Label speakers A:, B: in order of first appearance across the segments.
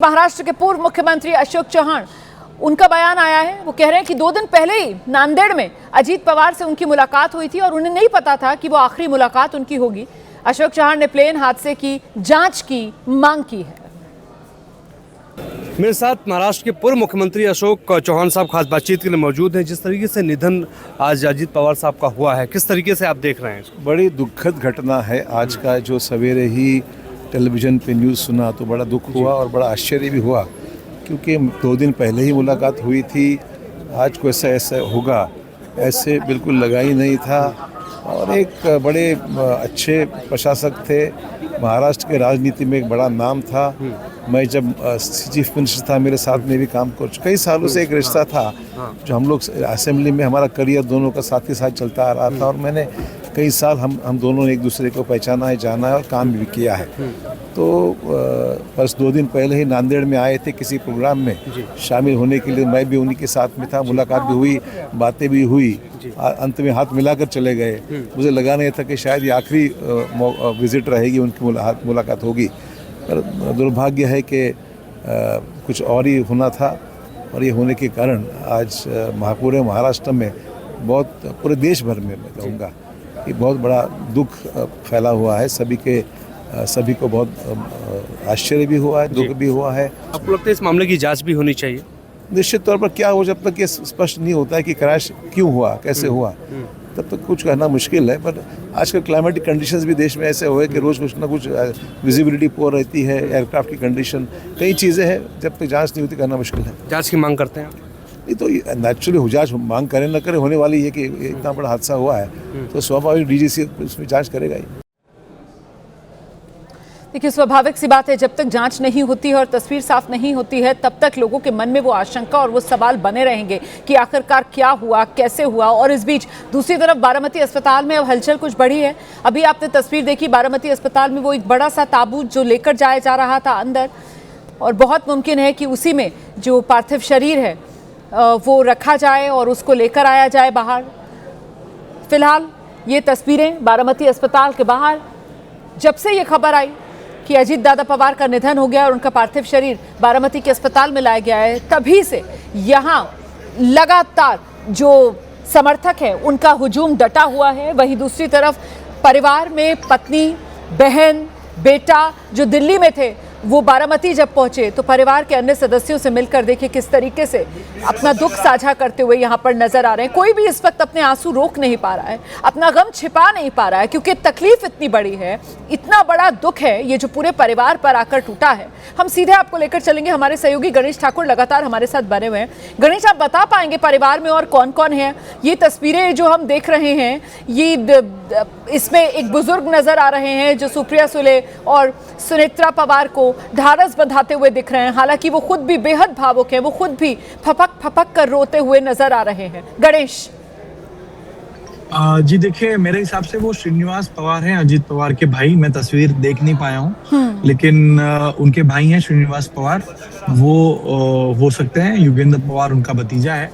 A: महाराष्ट्र के पूर्व मुख्यमंत्री अशोक चव्हाण, उनका बयान आया है। वो कह रहे हैं कि 2 दिन पहले ही नांदेड़ में अजीत पवार से उनकी मुलाकात हुई थी और उन्हें नहीं पता था कि वो आखिरी मुलाकात उनकी होगी। अशोक चव्हाण ने प्लेन हादसे की जांच की मांग की है।
B: मेरे साथ महाराष्ट्र के पूर्व मुख्यमंत्री अशोक चव्हाण साहब खास बातचीत के लिए मौजूद हैं। जिस तरीके से निधन आज अजीत पवार साहब का हुआ है, किस तरीके से आप देख रहे हैं इसको?
C: बड़ी दुखद घटना है आज का। जो सवेरे ही टेलीविज़न पे न्यूज़ सुना तो बड़ा दुख हुआ और बड़ा आश्चर्य भी हुआ, क्योंकि 2 दिन पहले ही मुलाकात हुई थी। आज को ऐसा होगा ऐसे बिल्कुल लगा ही नहीं था। और एक बड़े अच्छे प्रशासक थे, महाराष्ट्र के राजनीति में एक बड़ा नाम था। मैं जब चीफ मिनिस्टर था, मेरे साथ में भी काम कर कई सालों से एक रिश्ता था जो हम लोग असेंबली में, हमारा करियर दोनों का साथ ही साथ चलता आ रहा था। और मैंने कई साल हम दोनों ने एक दूसरे को पहचाना है, जाना है और काम भी किया है। तो बस 2 दिन पहले ही नांदेड़ में आए थे किसी प्रोग्राम में शामिल होने के लिए। मैं भी उन्हीं के साथ में था, मुलाकात भी हुई, बातें भी हुई, अंत में हाथ मिलाकर चले गए। मुझे लगा नहीं था कि शायद ये आखिरी विजिट रहेगी, उनकी मुलाकात होगी। पर दुर्भाग्य है कि कुछ और ही होना था। और ये होने के कारण आज पूरे महाराष्ट्र में, बहुत पूरे देश भर में मैं कहूँगा कि बहुत बड़ा दुख फैला हुआ है। सभी को बहुत आश्चर्य भी हुआ है, दुख भी हुआ है।
B: आपको लगता है इस मामले की जांच भी होनी चाहिए?
C: निश्चित तौर पर क्या हो, जब तक ये स्पष्ट नहीं होता है कि क्रैश क्यों हुआ, कैसे हुआ, तब तक कुछ कहना मुश्किल है। पर आजकल क्लाइमेटिक कंडीशंस भी देश में ऐसे हुए कि रोज़ कुछ ना कुछ विजिबिलिटी पोर रहती है, एयरक्राफ्ट की कंडीशन, कई चीज़ें हैं। जब तक जांच नहीं होती कहना मुश्किल है।
B: जांच की मांग करते हैं?
C: ये तो नेचुरली जांच मांग करें न करें, होने वाली है कि इतना बड़ा हादसा हुआ है तो स्वाभाविक डीजीसी उसमें जांच करेगा ही।
A: देखिए, स्वाभाविक सी बात है, जब तक जांच नहीं होती है और तस्वीर साफ नहीं होती है, तब तक लोगों के मन में वो आशंका और वो सवाल बने रहेंगे कि आखिरकार क्या हुआ, कैसे हुआ। और इस बीच दूसरी तरफ बारामती अस्पताल में अब हलचल कुछ बढ़ी है। अभी आपने तस्वीर देखी, बारामती अस्पताल में वो एक बड़ा सा ताबूत जो लेकर जाया जा रहा था अंदर, और बहुत मुमकिन है कि उसी में जो पार्थिव शरीर है वो रखा जाए और उसको लेकर आया जाए बाहर। फिलहाल ये तस्वीरें बारामती अस्पताल के बाहर, जब से ये खबर आई कि अजीत दादा पवार का निधन हो गया और उनका पार्थिव शरीर बारामती के अस्पताल में लाया गया है, तभी से यहाँ लगातार जो समर्थक है उनका हुजूम डटा हुआ है। वहीं दूसरी तरफ परिवार में पत्नी, बहन, बेटा जो दिल्ली में थे, वो बारामती जब पहुंचे तो परिवार के अन्य सदस्यों से मिलकर देखिए किस तरीके से अपना दुख साझा करते हुए यहाँ पर नजर आ रहे हैं। कोई भी इस वक्त अपने आंसू रोक नहीं पा रहा है, अपना गम छिपा नहीं पा रहा है, क्योंकि तकलीफ इतनी बड़ी है, इतना बड़ा दुख है ये जो पूरे परिवार पर आकर टूटा है। हम सीधे आपको लेकर चलेंगे, हमारे सहयोगी गणेश ठाकुर लगातार हमारे साथ बने हुए हैं। गणेश, आप बता पाएंगे परिवार में और कौन कौन है? ये तस्वीरें जो हम देख रहे हैं, ये इसमें एक बुजुर्ग नजर आ रहे हैं जो सुप्रिया सुले और सुनेत्रा पवार को ढारस बंधाते हुए दिख रहे हैं। हालांकि वो खुद भी बेहद भावुक हैं, वो खुद भी फपक फपक कर रोते हुए नजर आ रहे हैं। गणेश
D: जी देखिए, मेरे हिसाब से वो श्रीनिवास पवार हैं, अजीत पवार के भाई। मैं तस्वीर देख नहीं पाया हूँ, लेकिन उनके भाई हैं श्रीनिवास पवार। वो हो सकते हैं युगेंद्र पवार उनका भतीजा है।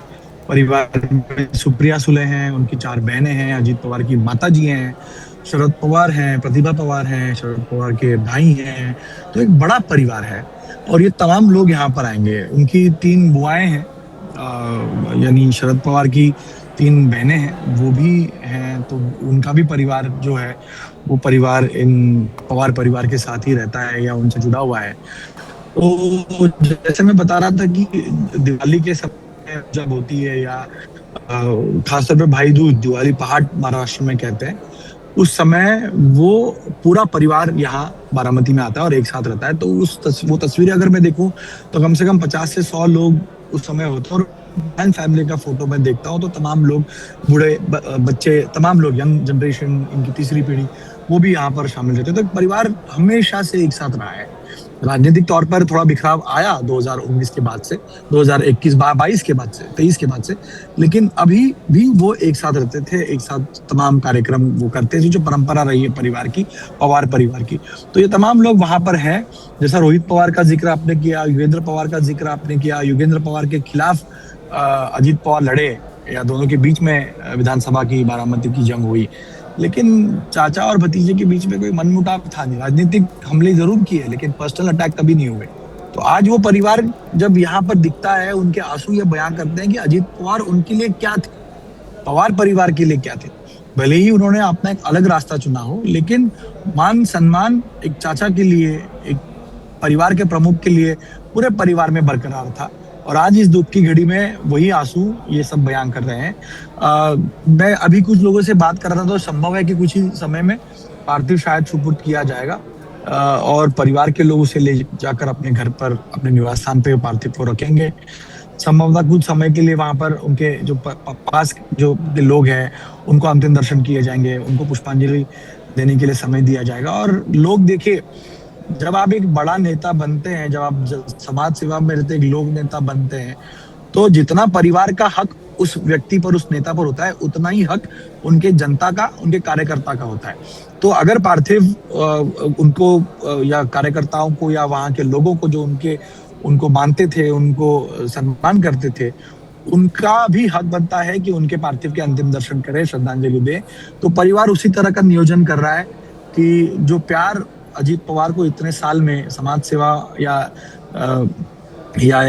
D: परिवार में सुप्रिया सुले हैं, उनकी 4 बहनें हैं, अजीत पवार की माता जी हैं, शरद पवार हैं, प्रतिभा पवार हैं, शरद पवार के भाई हैं। तो एक बड़ा परिवार है और ये तमाम लोग यहाँ पर आएंगे। उनकी 3 बुआएं हैं, यानी शरद पवार की 3 बहनें हैं, वो भी हैं। तो उनका भी परिवार जो है वो परिवार इन पवार परिवार के साथ ही रहता है या उनसे जुड़ा हुआ है। तो जैसे मैं बता रहा था कि दिवाली के समय जब होती है, या खासतौर पे भाई दूज, दिवाली पहाड़ महाराष्ट्र में कहते हैं, उस समय वो पूरा परिवार यहाँ बारामती में आता है और एक साथ रहता है। तो वो तस्वीरें अगर मैं देखूं तो कम से कम 50 से 100 लोग उस समय होते हैं। और फैमिली का फोटो मैं देखता हूँ तो तमाम लोग, बूढ़े बच्चे, तमाम लोग, यंग जनरेशन, इनकी तीसरी पीढ़ी, वो भी यहाँ पर शामिल रहते हैं। तो परिवार हमेशा से एक साथ रहा है। राजनीतिक तौर पर थोड़ा बिखराव आया 2019 के बाद से, 2021-22 के बाद से, 23 के बाद से, लेकिन अभी भी वो एक साथ रहते थे, एक साथ तमाम कार्यक्रम वो करते थे, जो परंपरा रही है परिवार की, पवार परिवार की। तो ये तमाम लोग वहां पर हैं। जैसा रोहित पवार का जिक्र आपने किया, युगेंद्र पवार का जिक्र आपने किया, युगेंद्र पवार के खिलाफ अजीत पवार लड़े, या दोनों के बीच में विधानसभा की बारामती की जंग हुई। लेकिन चाचा और भतीजे के बीच में कोई मनमुटाव था नहीं। राजनीतिक हमले जरूर किए, लेकिन पर्सनल अटैक कभी नहीं हुए। तो आज वो परिवार जब यहाँ पर दिखता है, उनके आंसू ये बयां करते हैं कि अजीत पवार उनके लिए क्या थे, पवार परिवार के लिए क्या थे। भले ही उन्होंने अपना एक अलग रास्ता चुना हो, लेकिन मान सम्मान एक चाचा के लिए, एक परिवार के प्रमुख के लिए पूरे परिवार में बरकरार था। और आज इस दुख की घड़ी में वही आंसू ये सब बयान कर रहे हैं। मैं अभी कुछ लोगों से बात कर रहा था, तो संभव है कि कुछ ही समय में पार्थिव शायद सुपुर्द किया जाएगा और परिवार के लोग उसे ले जाकर अपने घर पर, अपने निवास स्थान पे पार्थिव को रखेंगे। संभवतः कुछ समय के लिए वहां पर उनके जो पास जो लोग हैं उनको अंतिम दर्शन किए जाएंगे, उनको पुष्पांजलि देने के लिए समय दिया जाएगा। और लोग देखिए, जब आप एक बड़ा नेता बनते हैं, जब आप समाज सेवा में रहते एक लोक नेता बनते हैं, तो जितना परिवार का हक उस व्यक्ति पर, उस नेता पर होता है, उतना ही हक उनके जनता का, उनके कार्यकर्ता का होता है। तो अगर पार्थिव उनको या कार्यकर्ताओं को या वहां के लोगों को जो उनको मानते थे, उनको सम्मान करते थे, उनका भी हक बनता है कि उनके पार्थिव के अंतिम दर्शन करें, श्रद्धांजलि दें। तो परिवार उसी तरह का नियोजन कर रहा है कि जो प्यार अजीत पवार को इतने साल में समाज सेवा या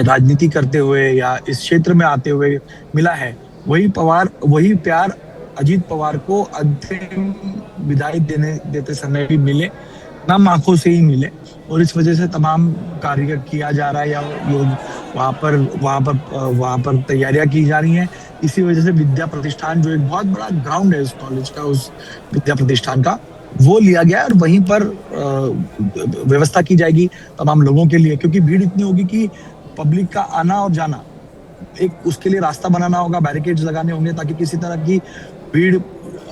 D: राजनीति करते हुए या इस क्षेत्र में आते हुए मिला है, वही प्यार अजीत पवार को अंतिम विदाई देते समय भी मिले, नम आंखों से ही मिले। और इस वजह से तमाम कार्य किया जा रहा है या वहाँ पर तैयारियां की जा रही हैं। इसी वजह से विद्या प्रतिष्ठान, जो एक बहुत बड़ा ग्राउंड है उस कॉलेज का, उस विद्या प्रतिष्ठान का, वो लिया गया है और वहीं पर व्यवस्था की जाएगी तमाम लोगों के लिए, क्योंकि भीड़ इतनी होगी कि पब्लिक का आना और जाना, एक उसके लिए रास्ता बनाना होगा, बैरिकेड्स लगाने होंगे ताकि किसी तरह की भीड़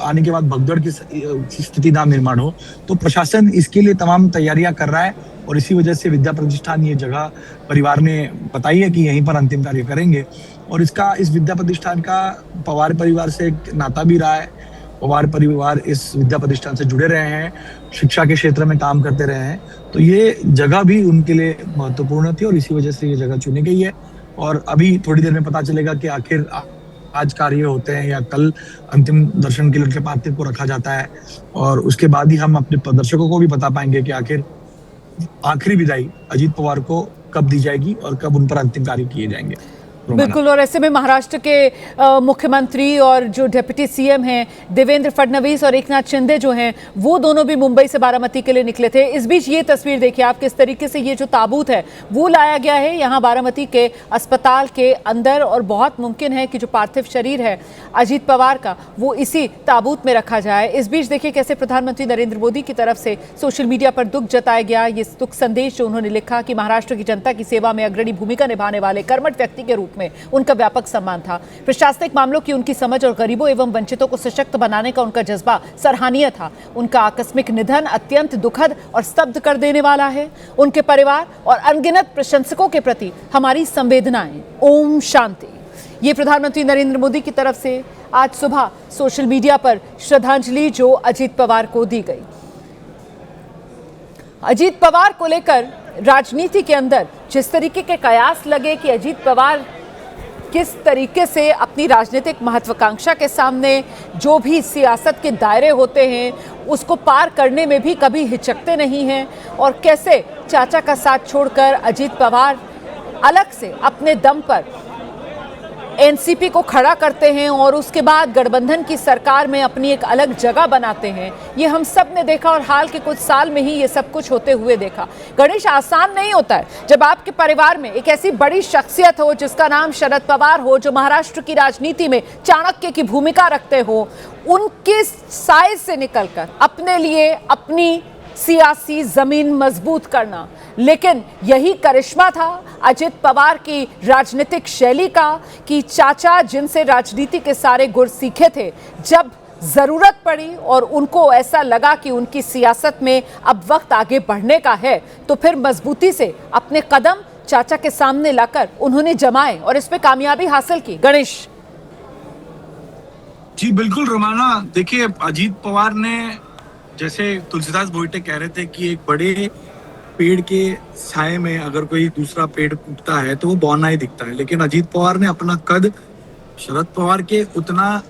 D: आने के बाद भगदड़ की स्थिति ना निर्माण हो। तो प्रशासन इसके लिए तमाम तैयारियां कर रहा है और इसी वजह से विद्या प्रतिष्ठान, ये जगह परिवार ने बताई है कि यहीं पर अंतिम कार्य करेंगे। और इस विद्या प्रतिष्ठान का पवार परिवार से एक नाता भी रहा है। पवार परिवार इस विद्या प्रतिष्ठान से जुड़े रहे हैं, शिक्षा के क्षेत्र में काम करते रहे हैं, तो ये जगह भी उनके लिए महत्वपूर्ण थी और इसी वजह से ये जगह चुनी गई है। और अभी थोड़ी देर में पता चलेगा कि आखिर आज कार्य होते हैं या कल अंतिम दर्शन के लिए उनके पार्थिव को रखा जाता है, और उसके बाद ही हम अपने दर्शकों को भी बता पाएंगे कि आखिर आखिरी विदाई अजीत पवार को कब दी जाएगी और कब उन पर अंतिम कार्य किए जाएंगे।
A: बिल्कुल। और ऐसे में महाराष्ट्र के मुख्यमंत्री और जो डिप्टी सीएम हैं देवेंद्र फडणवीस और एकनाथ शिंदे जो हैं, वो दोनों भी मुंबई से बारामती के लिए निकले थे। इस बीच ये तस्वीर देखिए आप, किस तरीके से ये जो ताबूत है वो लाया गया है यहाँ बारामती के अस्पताल के अंदर, और बहुत मुमकिन है कि जो पार्थिव शरीर है अजीत पवार का वो इसी ताबूत में रखा जाए। इस बीच देखिए कैसे प्रधानमंत्री नरेंद्र मोदी की तरफ से सोशल मीडिया पर दुख जताया गया। ये दुख संदेश जो उन्होंने लिखा कि महाराष्ट्र की जनता की सेवा में अग्रणी भूमिका निभाने वाले कर्मठ व्यक्ति के रूप में उनका व्यापक सम्मान था। प्रशासनिक मामलों की उनकी समझ और गरीबों एवं वंचितों को सशक्त बनाने का उनका जज्बा सराहनीय था। उनका आकस्मिक निधन अत्यंत दुखद और स्तब्ध कर देने वाला है। उनके परिवार और अनगिनत प्रशंसकों के प्रति हमारी संवेदनाएं। ओम शांति। ये प्रधानमंत्री नरेंद्र मोदी की तरफ से आज सुबह सोशल मीडिया पर श्रद्धांजलि जो अजीत पवार को दी गई। अजीत पवार को लेकर राजनीति के अंदर जिस तरीके के कयास लगे कि अजीत पवार किस तरीके से अपनी राजनीतिक महत्वाकांक्षा के सामने जो भी सियासत के दायरे होते हैं उसको पार करने में भी कभी हिचकते नहीं हैं, और कैसे चाचा का साथ छोड़कर अजीत पवार अलग से अपने दम पर एनसीपी को खड़ा करते हैं और उसके बाद गठबंधन की सरकार में अपनी एक अलग जगह बनाते हैं। ये हम सब ने देखा और हाल के कुछ साल में ही ये सब कुछ होते हुए देखा। गणेश, आसान नहीं होता है जब आपके परिवार में एक ऐसी बड़ी शख्सियत हो जिसका नाम शरद पवार हो, जो महाराष्ट्र की राजनीति में चाणक्य की भूमिका रखते हो, उनके साए से निकलकर अपने लिए अपनी सियासी जमीन मजबूत करना। लेकिन यही करिश्मा था अजित पवार की राजनीतिक शैली का कि चाचा जिनसे राजनीति के सारे गुर सीखे थे, जब जरूरत पड़ी और उनको ऐसा लगा कि उनकी सियासत में अब वक्त आगे बढ़ने का है, तो फिर मजबूती से अपने कदम चाचा के सामने लाकर उन्होंने जमाए और इस पे कामयाबी हासिल की। गणेश
D: जी बिल्कुल रमाना, देखिए अजीत पवार ने, जैसे तुलसीदास भोईटे कह रहे थे कि एक बड़े पेड़ के साए में अगर कोई दूसरा पेड़ उगता है तो वो बौना ही दिखता है, लेकिन अजीत पवार ने अपना कद शरद पवार के उतना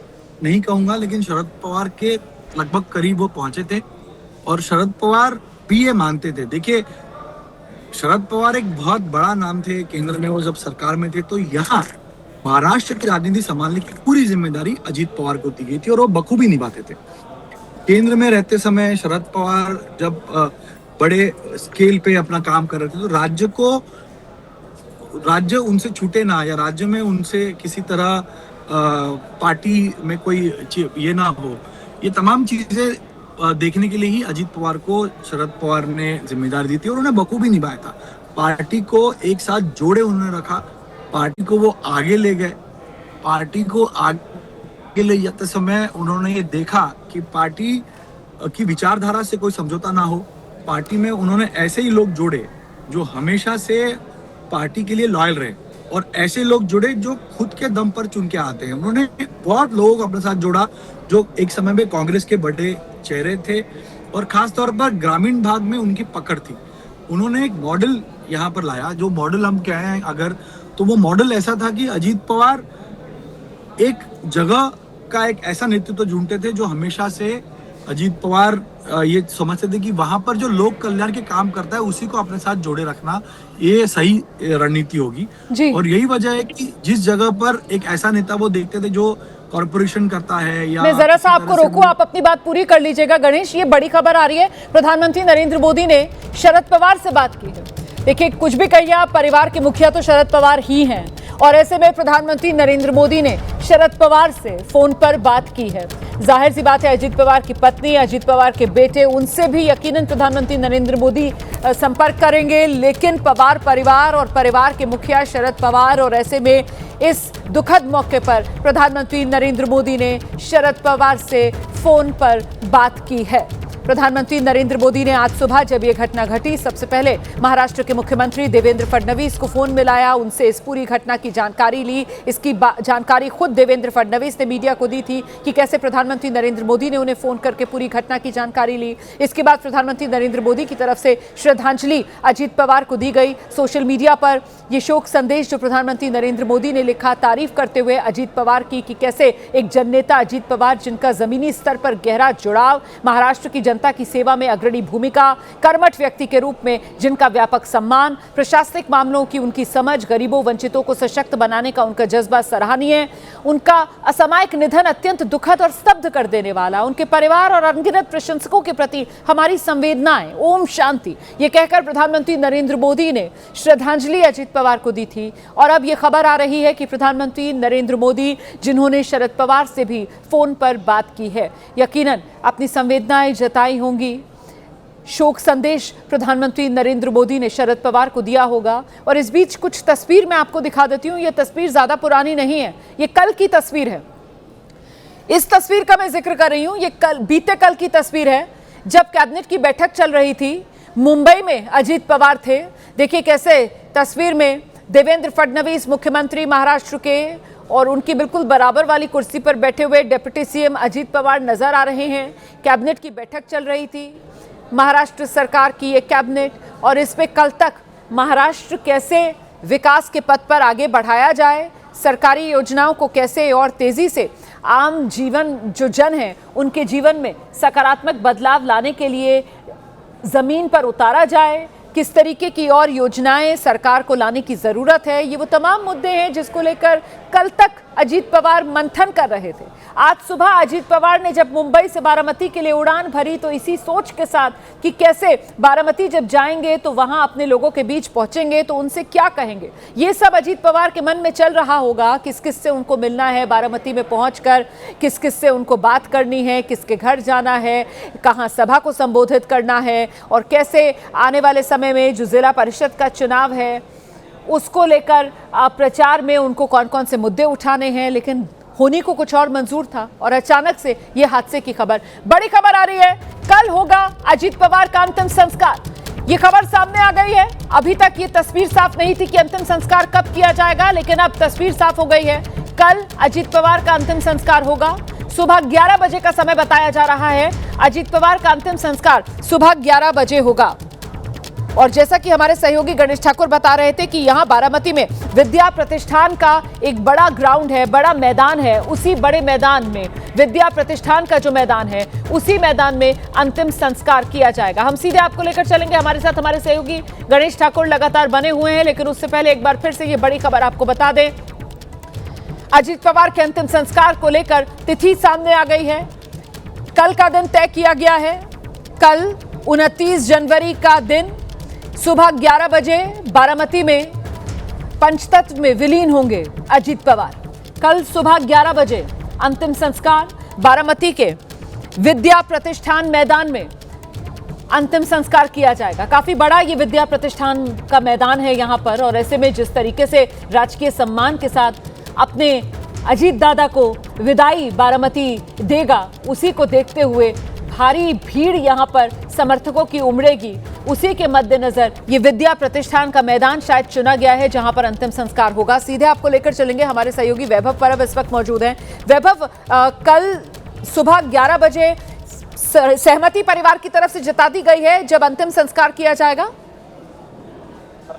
D: नहीं कहूंगा, लेकिन शरद पवार के लगभग करीब वो पहुंचे थे और शरद पवार भी ये मानते थे। देखिए शरद पवार एक बहुत बड़ा नाम थे केंद्र में, वो जब सरकार में थे तो यहाँ महाराष्ट्र की राजनीति संभालने की पूरी जिम्मेदारी अजीत पवार को दी गई थी और वो बखूबी निभाते थे। केंद्र में रहते समय शरद पवार जब बड़े स्केल पे अपना काम कर रहे थे तो राज्य उनसे छूटे ना, या राज्य में उनसे किसी तरह पार्टी में कोई ये ना हो, ये तमाम चीजें देखने के लिए ही अजीत पवार को शरद पवार ने जिम्मेदारी दी थी और उन्हें बखूबी निभाया था। पार्टी को एक साथ जोड़े उन्होंने रखा, पार्टी को वो आगे ले गए। पार्टी को आगे ले जाते समय उन्होंने ये देखा कि पार्टी की विचारधारा से कोई समझौता ना हो। पार्टी में उन्होंने ऐसे ही लोग जोड़े जो हमेशा से पार्टी के लिए लॉयल रहे और ऐसे लोग जुड़े जो खुद के दम पर चुन के आते हैं। उन्होंने बहुत लोगों को अपने साथ जोड़ा जो एक समय में कांग्रेस के बड़े चेहरे थे और खास तौर पर ग्रामीण भाग में उनकी पकड़ थी। उन्होंने एक मॉडल यहाँ पर लाया, जो मॉडल हम कहें अगर तो वो मॉडल ऐसा था कि अजीत पवार एक जगह का एक ऐसा नेतृत्व ढूंढते थे जो हमेशा से अजीत पवार ये समझते थे कि वहां पर जो लोक कल्याण के काम करता है उसी को अपने साथ जोड़े रखना ये सही रणनीति होगी। और यही वजह है कि जिस जगह पर एक ऐसा नेता वो देखते थे जो कॉर्पोरेशन करता है या
A: मैं जरा सा आपको रोकूं, आप अपनी बात पूरी कर लीजिएगा। गणेश, ये बड़ी खबर आ रही है, प्रधानमंत्री नरेंद्र मोदी ने शरद पवार से बात की है। देखिए, कुछ भी कहिए आप, परिवार के मुखिया तो शरद पवार ही हैं और ऐसे में प्रधानमंत्री नरेंद्र मोदी ने शरद पवार से फोन पर बात की है। जाहिर सी बात है, अजीत पवार की पत्नी, अजीत पवार के बेटे, उनसे भी यकीनन प्रधानमंत्री नरेंद्र मोदी संपर्क करेंगे, लेकिन पवार परिवार और परिवार के मुखिया शरद पवार, और ऐसे में इस दुखद मौके पर प्रधानमंत्री नरेंद्र मोदी ने शरद पवार से फोन पर बात की है। प्रधानमंत्री नरेंद्र मोदी ने आज सुबह जब ये घटना घटी, सबसे पहले महाराष्ट्र के मुख्यमंत्री देवेंद्र फडणवीस को फोन मिलाया, उनसे इस पूरी घटना की जानकारी ली। इसकी जानकारी खुद देवेंद्र फडणवीस ने मीडिया को दी थी कि कैसे प्रधानमंत्री नरेंद्र मोदी ने उन्हें फोन करके पूरी घटना की जानकारी ली। इसके बाद प्रधानमंत्री नरेंद्र मोदी की तरफ से श्रद्धांजलि अजीत पवार को दी गई। सोशल मीडिया पर यह शोक संदेश जो प्रधानमंत्री नरेंद्र मोदी ने लिखा, तारीफ करते हुए अजीत पवार की कि कैसे एक जननेता अजीत पवार, जिनका जमीनी स्तर पर गहरा जुड़ाव, महाराष्ट्र की जनता की सेवा में अग्रणी भूमिका, कर्मठ व्यक्ति के रूप में जिनका व्यापक सम्मान, प्रशासनिक मामलों की उनकी समझ, गरीबों वंचितों को सशक्त बनाने का उनका जज्बा सराहनीय, उनका असामयिक निधन अत्यंत दुखद और स्तब्ध कर देने वाला, उनके परिवार और अनगिनत प्रशंसकों के प्रति हमारी संवेदनाएं, ओम शांति, ये कहकर प्रधानमंत्री नरेंद्र मोदी ने श्रद्धांजलि अजीत पवार को दी थी। और अब यह खबर आ रही है कि प्रधानमंत्री नरेंद्र मोदी, जिन्होंने शरद पवार से भी फोन पर बात की है, यकीनन अपनी संवेदनाएं जताई होंगी। शोक संदेश प्रधानमंत्री नरेंद्र मोदी ने शरद पवार को दिया होगा। और इस बीच कुछ तस्वीर मैं आपको दिखा देती हूं। यह तस्वीर ज्यादा पुरानी नहीं है, ये कल की तस्वीर है। इस तस्वीर का मैं जिक्र कर रही हूं, ये बीते कल की तस्वीर है जब कैबिनेट की बैठक चल रही थी। मुंबई में अजीत पवार थे। देखिए कैसे तस्वीर में देवेंद्र फडणवीस मुख्यमंत्री महाराष्ट्र के और उनकी बिल्कुल बराबर वाली कुर्सी पर बैठे हुए डिप्टी सीएम अजीत पवार नजर आ रहे हैं। कैबिनेट की बैठक चल रही थी, महाराष्ट्र सरकार की ये कैबिनेट, और इस पे कल तक महाराष्ट्र कैसे विकास के पथ पर आगे बढ़ाया जाए, सरकारी योजनाओं को कैसे और तेजी से आम जीवन जो जन है उनके जीवन में सकारात्मक बदलाव लाने के लिए जमीन पर उतारा जाए, किस तरीके की और योजनाएं सरकार को लाने की जरूरत है, ये वो तमाम मुद्दे हैं जिसको लेकर कल तक अजीत पवार मंथन कर रहे थे। आज सुबह अजीत पवार ने जब मुंबई से बारामती के लिए उड़ान भरी तो इसी सोच के साथ कि कैसे बारामती जब जाएंगे तो वहां अपने लोगों के बीच पहुंचेंगे तो उनसे क्या कहेंगे, ये सब अजीत पवार के मन में चल रहा होगा। किस किस से उनको मिलना है बारामती में पहुंचकर, किस किस से उनको बात करनी है, किसके घर जाना है, कहां सभा को संबोधित करना है, और कैसे आने वाले समय में जो जिला परिषद का चुनाव है उसको लेकर प्रचार में उनको कौन कौन से मुद्दे उठाने हैं। लेकिन होने को कुछ और मंजूर था और अचानक से ये हादसे की खबर, बड़ी खबर आ रही है, कल होगा अजीत पवार का अंतिम संस्कार। ये खबर सामने आ गई है। अभी तक ये तस्वीर साफ नहीं थी कि अंतिम संस्कार कब किया जाएगा, लेकिन अब तस्वीर साफ हो गई है। कल अजीत पवार का अंतिम संस्कार होगा। सुबह 11 बजे का समय बताया जा रहा है। अजीत पवार का अंतिम संस्कार सुबह 11 बजे होगा। और जैसा कि हमारे सहयोगी गणेश ठाकुर बता रहे थे कि यहाँ बारामती में विद्या प्रतिष्ठान का एक बड़ा ग्राउंड है, बड़ा मैदान है। उसी बड़े मैदान में विद्या प्रतिष्ठान का जो मैदान है, उसी मैदान में अंतिम संस्कार किया जाएगा। हम सीधे आपको लेकर चलेंगे, हमारे साथ हमारे सहयोगी गणेश ठाकुर लगातार बने हुए हैं। लेकिन उससे पहले एक बार फिर से ये बड़ी खबर आपको बता दें, अजीत पवार के अंतिम संस्कार को लेकर तिथि सामने आ गई है। कल का दिन तय किया गया है। कल 29 जनवरी का दिन सुबह 11 बजे बारामती में पंचतत्व में विलीन होंगे अजीत पवार। कल सुबह 11 बजे अंतिम संस्कार बारामती के विद्या प्रतिष्ठान मैदान में अंतिम संस्कार किया जाएगा। काफी बड़ा ये विद्या प्रतिष्ठान का मैदान है यहाँ पर, और ऐसे में जिस तरीके से राजकीय सम्मान के साथ अपने अजीत दादा को विदाई बारामती देगा, उसी को देखते हुए भारी भीड़ यहाँ पर समर्थकों की उमड़ेगी। उसी के मद्देनजर ये विद्या प्रतिष्ठान का मैदान शायद चुना गया है जहां पर अंतिम संस्कार होगा। सीधे आपको लेकर चलेंगे, हमारे सहयोगी वैभव परब इस वक्त मौजूद हैं। वैभव, कल सुबह 11 बजे सहमति परिवार की तरफ से जता दी गई है जब अंतिम संस्कार किया जाएगा?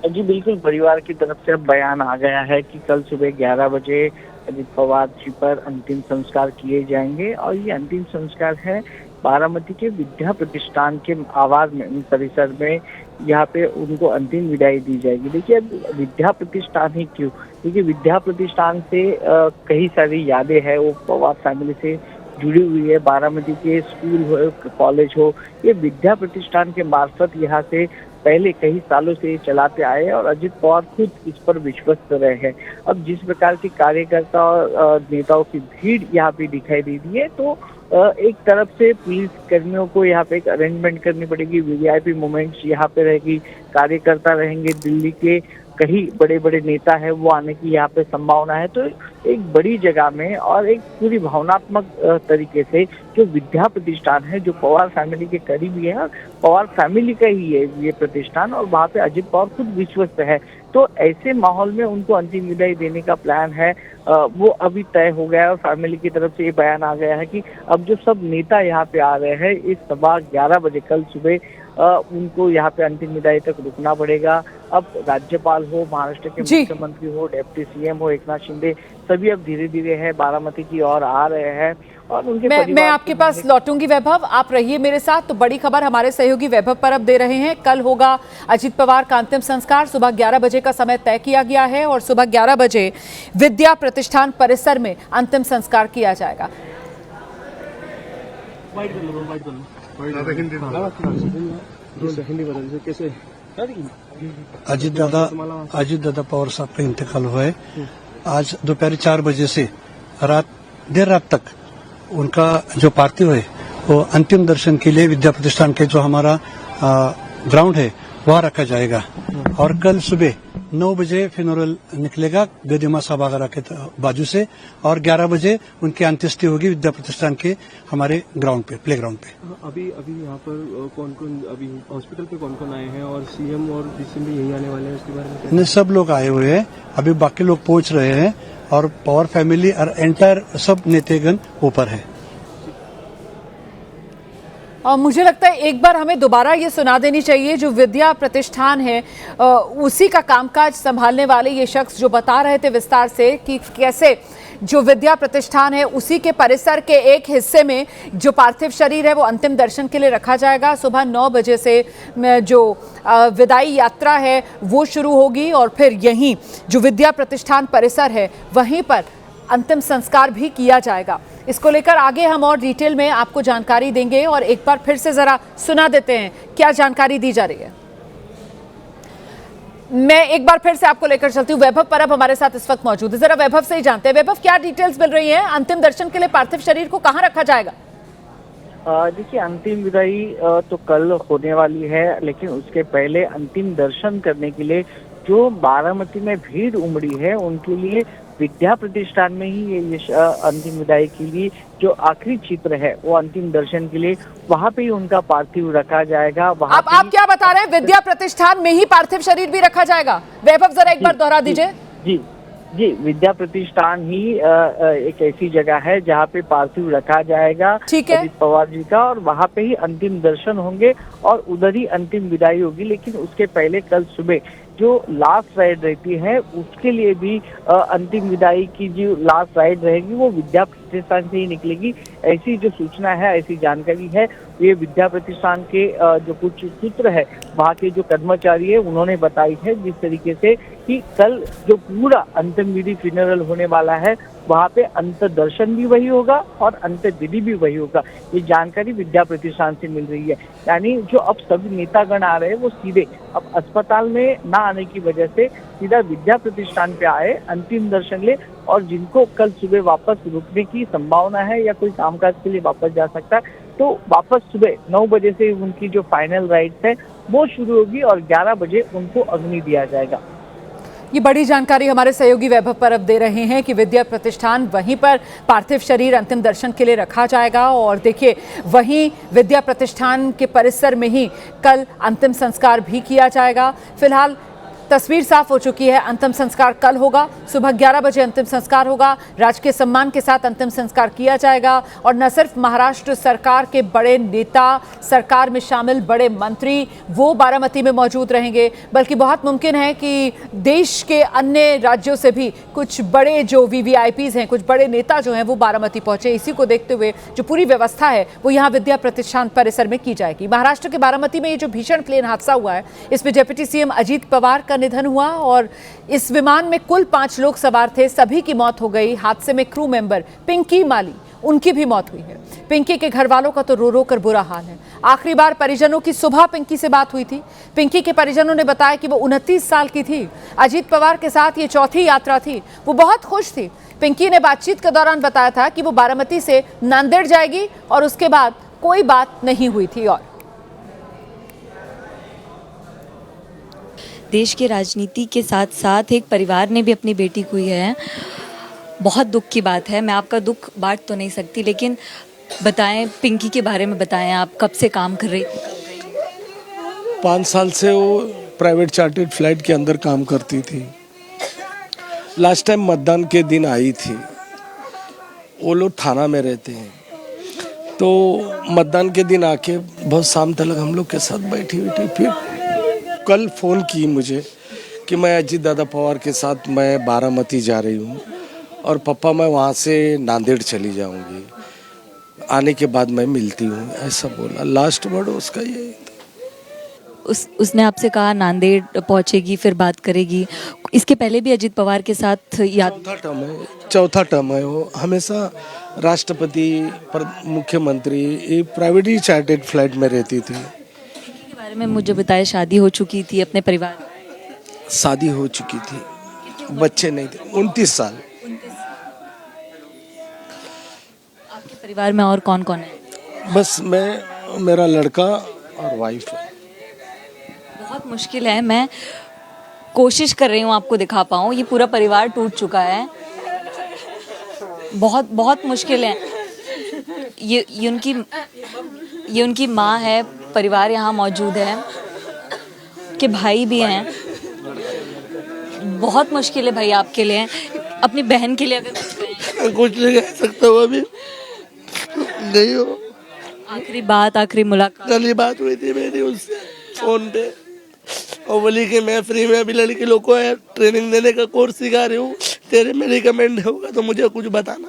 E: जी बिल्कुल, परिवार की तरफ से अब बयान आ गया है कि कल सुबह 11 बजे अजीत पवार जी पर अंतिम संस्कार किए जाएंगे। और ये अंतिम संस्कार है बारामती के विद्या प्रतिष्ठान के आवास में, परिसर में। यहाँ पे उनको अंतिम विदाई दी जाएगी। देखिए, विद्या प्रतिष्ठान ही क्यों, क्योंकि विद्या प्रतिष्ठान से कई सारी यादें हैं, वो पवार फैमिली से जुड़ी हुई है। बारामती के स्कूल हो, कॉलेज हो, ये विद्या प्रतिष्ठान के मार्फत यहाँ से पहले कई सालों से चलाते आए हैं और अजीत पवार खुद इस पर विश्वस्त रहे हैं। अब जिस प्रकार के कार्यकर्ता और नेताओं की भीड़ यहाँ पे दिखाई दे रही है, तो एक तरफ से पुलिस कर्मियों को यहाँ पे एक अरेंजमेंट करनी पड़ेगी, वीवीआईपी मोमेंट्स यहाँ पे रहेगी, कार्यकर्ता रहेंगे, दिल्ली के कई बड़े बड़े नेता है वो आने की यहाँ पे संभावना है। तो एक बड़ी जगह में और एक पूरी भावनात्मक तरीके से जो विद्या प्रतिष्ठान है, जो पवार फैमिली के करीबी है, पवार फैमिली का ही है ये प्रतिष्ठान, और वहाँ पे अजीत पवार खुद विश्वस्त है। तो ऐसे माहौल में उनको अंतिम विदाई देने का प्लान है, वो अभी तय हो गया है। और फैमिली की तरफ से ये बयान आ गया है कि अब जो सब नेता यहाँ पे आ रहे हैं, इस सुबह 11 बजे कल सुबह उनको यहाँ पे अंतिम विदाई तक रुकना पड़ेगा। अब राज्यपाल हो, महाराष्ट्र के मुख्यमंत्री हो, डिप्टी सीएम हो एकनाथ शिंदे, सभी अब धीरे धीरे है बारामती की ओर आ रहे हैं। और उनके
A: मैं आपके पास लौटूंगी वैभव, आप रहिए मेरे साथ। तो बड़ी खबर हमारे सहयोगी वैभव परब दे रहे हैं। कल होगा अजीत पवार का अंतिम संस्कार, सुबह 11 बजे का समय तय किया गया है और सुबह 11 बजे विद्या प्रतिष्ठान परिसर में अंतिम संस्कार किया जाएगा।
F: अजीत दादा पवार साहब का इंतकाल हुआ है। आज दोपहर 4 बजे से देर रात तक उनका जो पार्थिव है वो अंतिम दर्शन के लिए विद्या प्रतिष्ठान के जो हमारा ग्राउंड है वहाँ रखा जाएगा। और कल सुबह 9 बजे फ्यूनरल निकलेगा गदिमा सभागार के बाजू से, और 11 बजे उनकी अंत्येष्टि होगी विद्या प्रतिष्ठान के हमारे ग्राउंड पे, प्ले ग्राउंड पे।
G: अभी यहाँ पर कौन अभी हॉस्पिटल पे कौन आए हैं और सीएम और डीसीएम भी यही आने वाले हैं, उसके बारे में?
F: नहीं, सब लोग आए हुए हैं, अभी बाकी लोग पहुंच रहे हैं और पवार फैमिली और एंटायर सब नेतागण ऊपर है।
A: और मुझे लगता है एक बार हमें दोबारा ये सुना देनी चाहिए, जो विद्या प्रतिष्ठान है उसी का कामकाज संभालने वाले ये शख्स जो बता रहे थे विस्तार से कि कैसे जो विद्या प्रतिष्ठान है उसी के परिसर के एक हिस्से में जो पार्थिव शरीर है वो अंतिम दर्शन के लिए रखा जाएगा। सुबह 9 बजे से जो विदाई यात्रा है वो शुरू होगी और फिर यहीं जो विद्या प्रतिष्ठान परिसर है वहीं पर अंतिम संस्कार भी किया जाएगा। इसको लेकर आगे हम और डिटेल में आपको जानकारी देंगे और एक बार फिर से जरा सुना देते हैं क्या जानकारी दी जा रही है। मैं एक बार फिर से आपको लेकर चलती हूँ, वैभव परब हमारे साथ इस वक्त मौजूद है। जरा वैभव से ही जानते हैं, वैभव क्या डिटेल्स मिल रही है, अंतिम दर्शन के लिए पार्थिव शरीर को कहाँ रखा जाएगा?
E: देखिए, अंतिम विदाई तो कल होने वाली है, लेकिन उसके पहले अंतिम दर्शन करने के लिए जो बारामती में भीड़ उमड़ी है उनके लिए विद्या प्रतिष्ठान में ही ये अंतिम विदाई के लिए जो आखिरी चित्र है वो अंतिम दर्शन के लिए वहाँ पे ही उनका पार्थिव रखा जाएगा। वहाँ
A: आप क्या बता रहे हैं, विद्या प्रतिष्ठान में ही पार्थिव शरीर भी रखा जाएगा? वैभव जरा एक बार दोहरा दीजिए।
E: जी जी, विद्या प्रतिष्ठान ही एक ऐसी जगह है जहाँ पे पार्थिव रखा जाएगा
A: ठीक है।
E: अजित पवार जी का, और वहाँ पे ही अंतिम दर्शन होंगे और उधर ही अंतिम विदाई होगी। लेकिन उसके पहले कल सुबह जो लास्ट राइड रहती है उसके लिए भी अंतिम विदाई की जो लास्ट राइड रहेगी वो विद्या प्रतिष्ठान से ही निकलेगी। ऐसी जो सूचना है, ऐसी जानकारी है, ये विद्या प्रतिष्ठान के जो कुछ सूत्र है वहाँ के जो कर्मचारी है उन्होंने बताई है, जिस तरीके से कि कल जो पूरा अंतिम विधि फ्यूनरल होने वाला है वहाँ पे अंत दर्शन भी वही होगा और अंत विधि भी वही होगा। ये जानकारी विद्या प्रतिष्ठान से मिल रही है। यानी जो अब सभी नेतागण आ रहे हैं वो सीधे अब अस्पताल में ना आने की वजह से सीधा विद्या प्रतिष्ठान पे आए, अंतिम दर्शन ले, और जिनको कल सुबह वापस रुकने की संभावना है या कोई कामकाज के लिए वापस जा सकता है तो वापस सुबह 9 बजे से उनकी जो फाइनल राइड्स है वो शुरू होगी और 11 बजे उनको अग्नि दिया जाएगा।
A: ये बड़ी जानकारी हमारे सहयोगी वैभव परब दे रहे हैं कि विद्या प्रतिष्ठान वहीं पर पार्थिव शरीर अंतिम दर्शन के लिए रखा जाएगा और देखिए वहीं विद्या प्रतिष्ठान के परिसर में ही कल अंतिम संस्कार भी किया जाएगा। फिलहाल तस्वीर साफ हो चुकी है, अंतिम संस्कार कल होगा, सुबह 11 बजे अंतिम संस्कार होगा, राजकीय सम्मान के साथ अंतिम संस्कार किया जाएगा। और न सिर्फ महाराष्ट्र सरकार के बड़े नेता, सरकार में शामिल बड़े मंत्री वो बारामती में मौजूद रहेंगे, बल्कि बहुत मुमकिन है कि देश के अन्य राज्यों से भी कुछ बड़े जो वीवीआईपीज हैं, कुछ बड़े नेता जो हैं वो बारामती पहुंचे। इसी को देखते हुए जो पूरी व्यवस्था है वो यहाँ विद्या प्रतिष्ठान परिसर में की जाएगी। महाराष्ट्र के बारामती में ये जो भीषण प्लेन हादसा हुआ है इसमें डिप्टी सीएम अजीत पवार का निधन हुआ और इस विमान में कुल 5 लोग सवार थे, सभी की मौत हो गई। हादसे में क्रू मेंबर पिंकी माली, उनकी भी मौत हुई है। पिंकी के घर वालों का तो रो रो कर बुरा हाल है। आखिरी बार परिजनों की सुबह पिंकी से बात हुई थी। पिंकी के परिजनों ने बताया कि वो 29 साल की थी, अजीत पवार के साथ ये चौथी यात्रा थी, वो बहुत खुश थी। पिंकी ने बातचीत के दौरान बताया था कि वो बारामती से नांदेड़ जाएगी और उसके बाद कोई बात नहीं हुई थी। और
H: देश की राजनीति के साथ साथ एक परिवार ने भी अपनी बेटी खोई है। बहुत दुख की बात है। मैं आपका दुख बांट तो नहीं सकती, लेकिन बताएं पिंकी के बारे में बताएं, आप कब से काम कर रही थी?
I: 5 साल से वो प्राइवेट चार्टर्ड फ्लाइट के अंदर काम करती थी। लास्ट टाइम मतदान के दिन आई थी। वो लोग थाना में रहते हैं, तो मतदान के दिन आके बहुत शाम तक हम लोग के साथ बैठी हुई थी। फिर कल फ़ोन की मुझे कि मैं अजीत दादा पवार के साथ मैं बारामती जा रही हूँ और पापा मैं वहाँ से नांदेड़ चली जाऊँगी, आने के बाद मैं मिलती हूँ, ऐसा बोला। लास्ट वर्ड उसका यही था।
H: उसने आपसे कहा नांदेड़ पहुँचेगी फिर बात करेगी। इसके पहले भी अजीत पवार के साथ
I: चौथा टर्म है वो। हमेशा राष्ट्रपति मुख्यमंत्री प्राइवेटली चार्टर्ड फ्लाइट में रहती थी।
H: बारे में मुझे बताया शादी हो चुकी थी, अपने परिवार
I: शादी हो चुकी थी, बच्चे नहीं थे। 29 साल।
H: आपके परिवार में और कौन कौन है?
I: बस मैं, मेरा लड़का और वाइफ है।
H: बहुत मुश्किल है, मैं कोशिश कर रही हूँ आपको दिखा पाऊँ। ये पूरा परिवार टूट चुका है, बहुत बहुत मुश्किल है। ये उनकी माँ है, परिवार यहाँ मौजूद है, के भाई भी हैं। बहुत मुश्किल है भाई आपके लिए, अपनी बहन के लिए। अगर
I: कुछ नहीं कह सकता हूँ अभी, नहीं हो।
H: आखिरी बात, आखिरी मुलाकात
I: कल ही बात हुई थी मेरी उससे फोन पे, और बोली कि मैं फ्री में अभी लड़की लोग को ट्रेनिंग देने का कोर्स सिखा रही हूँ, तेरे में रिकमेंड होगा तो मुझे कुछ बताना।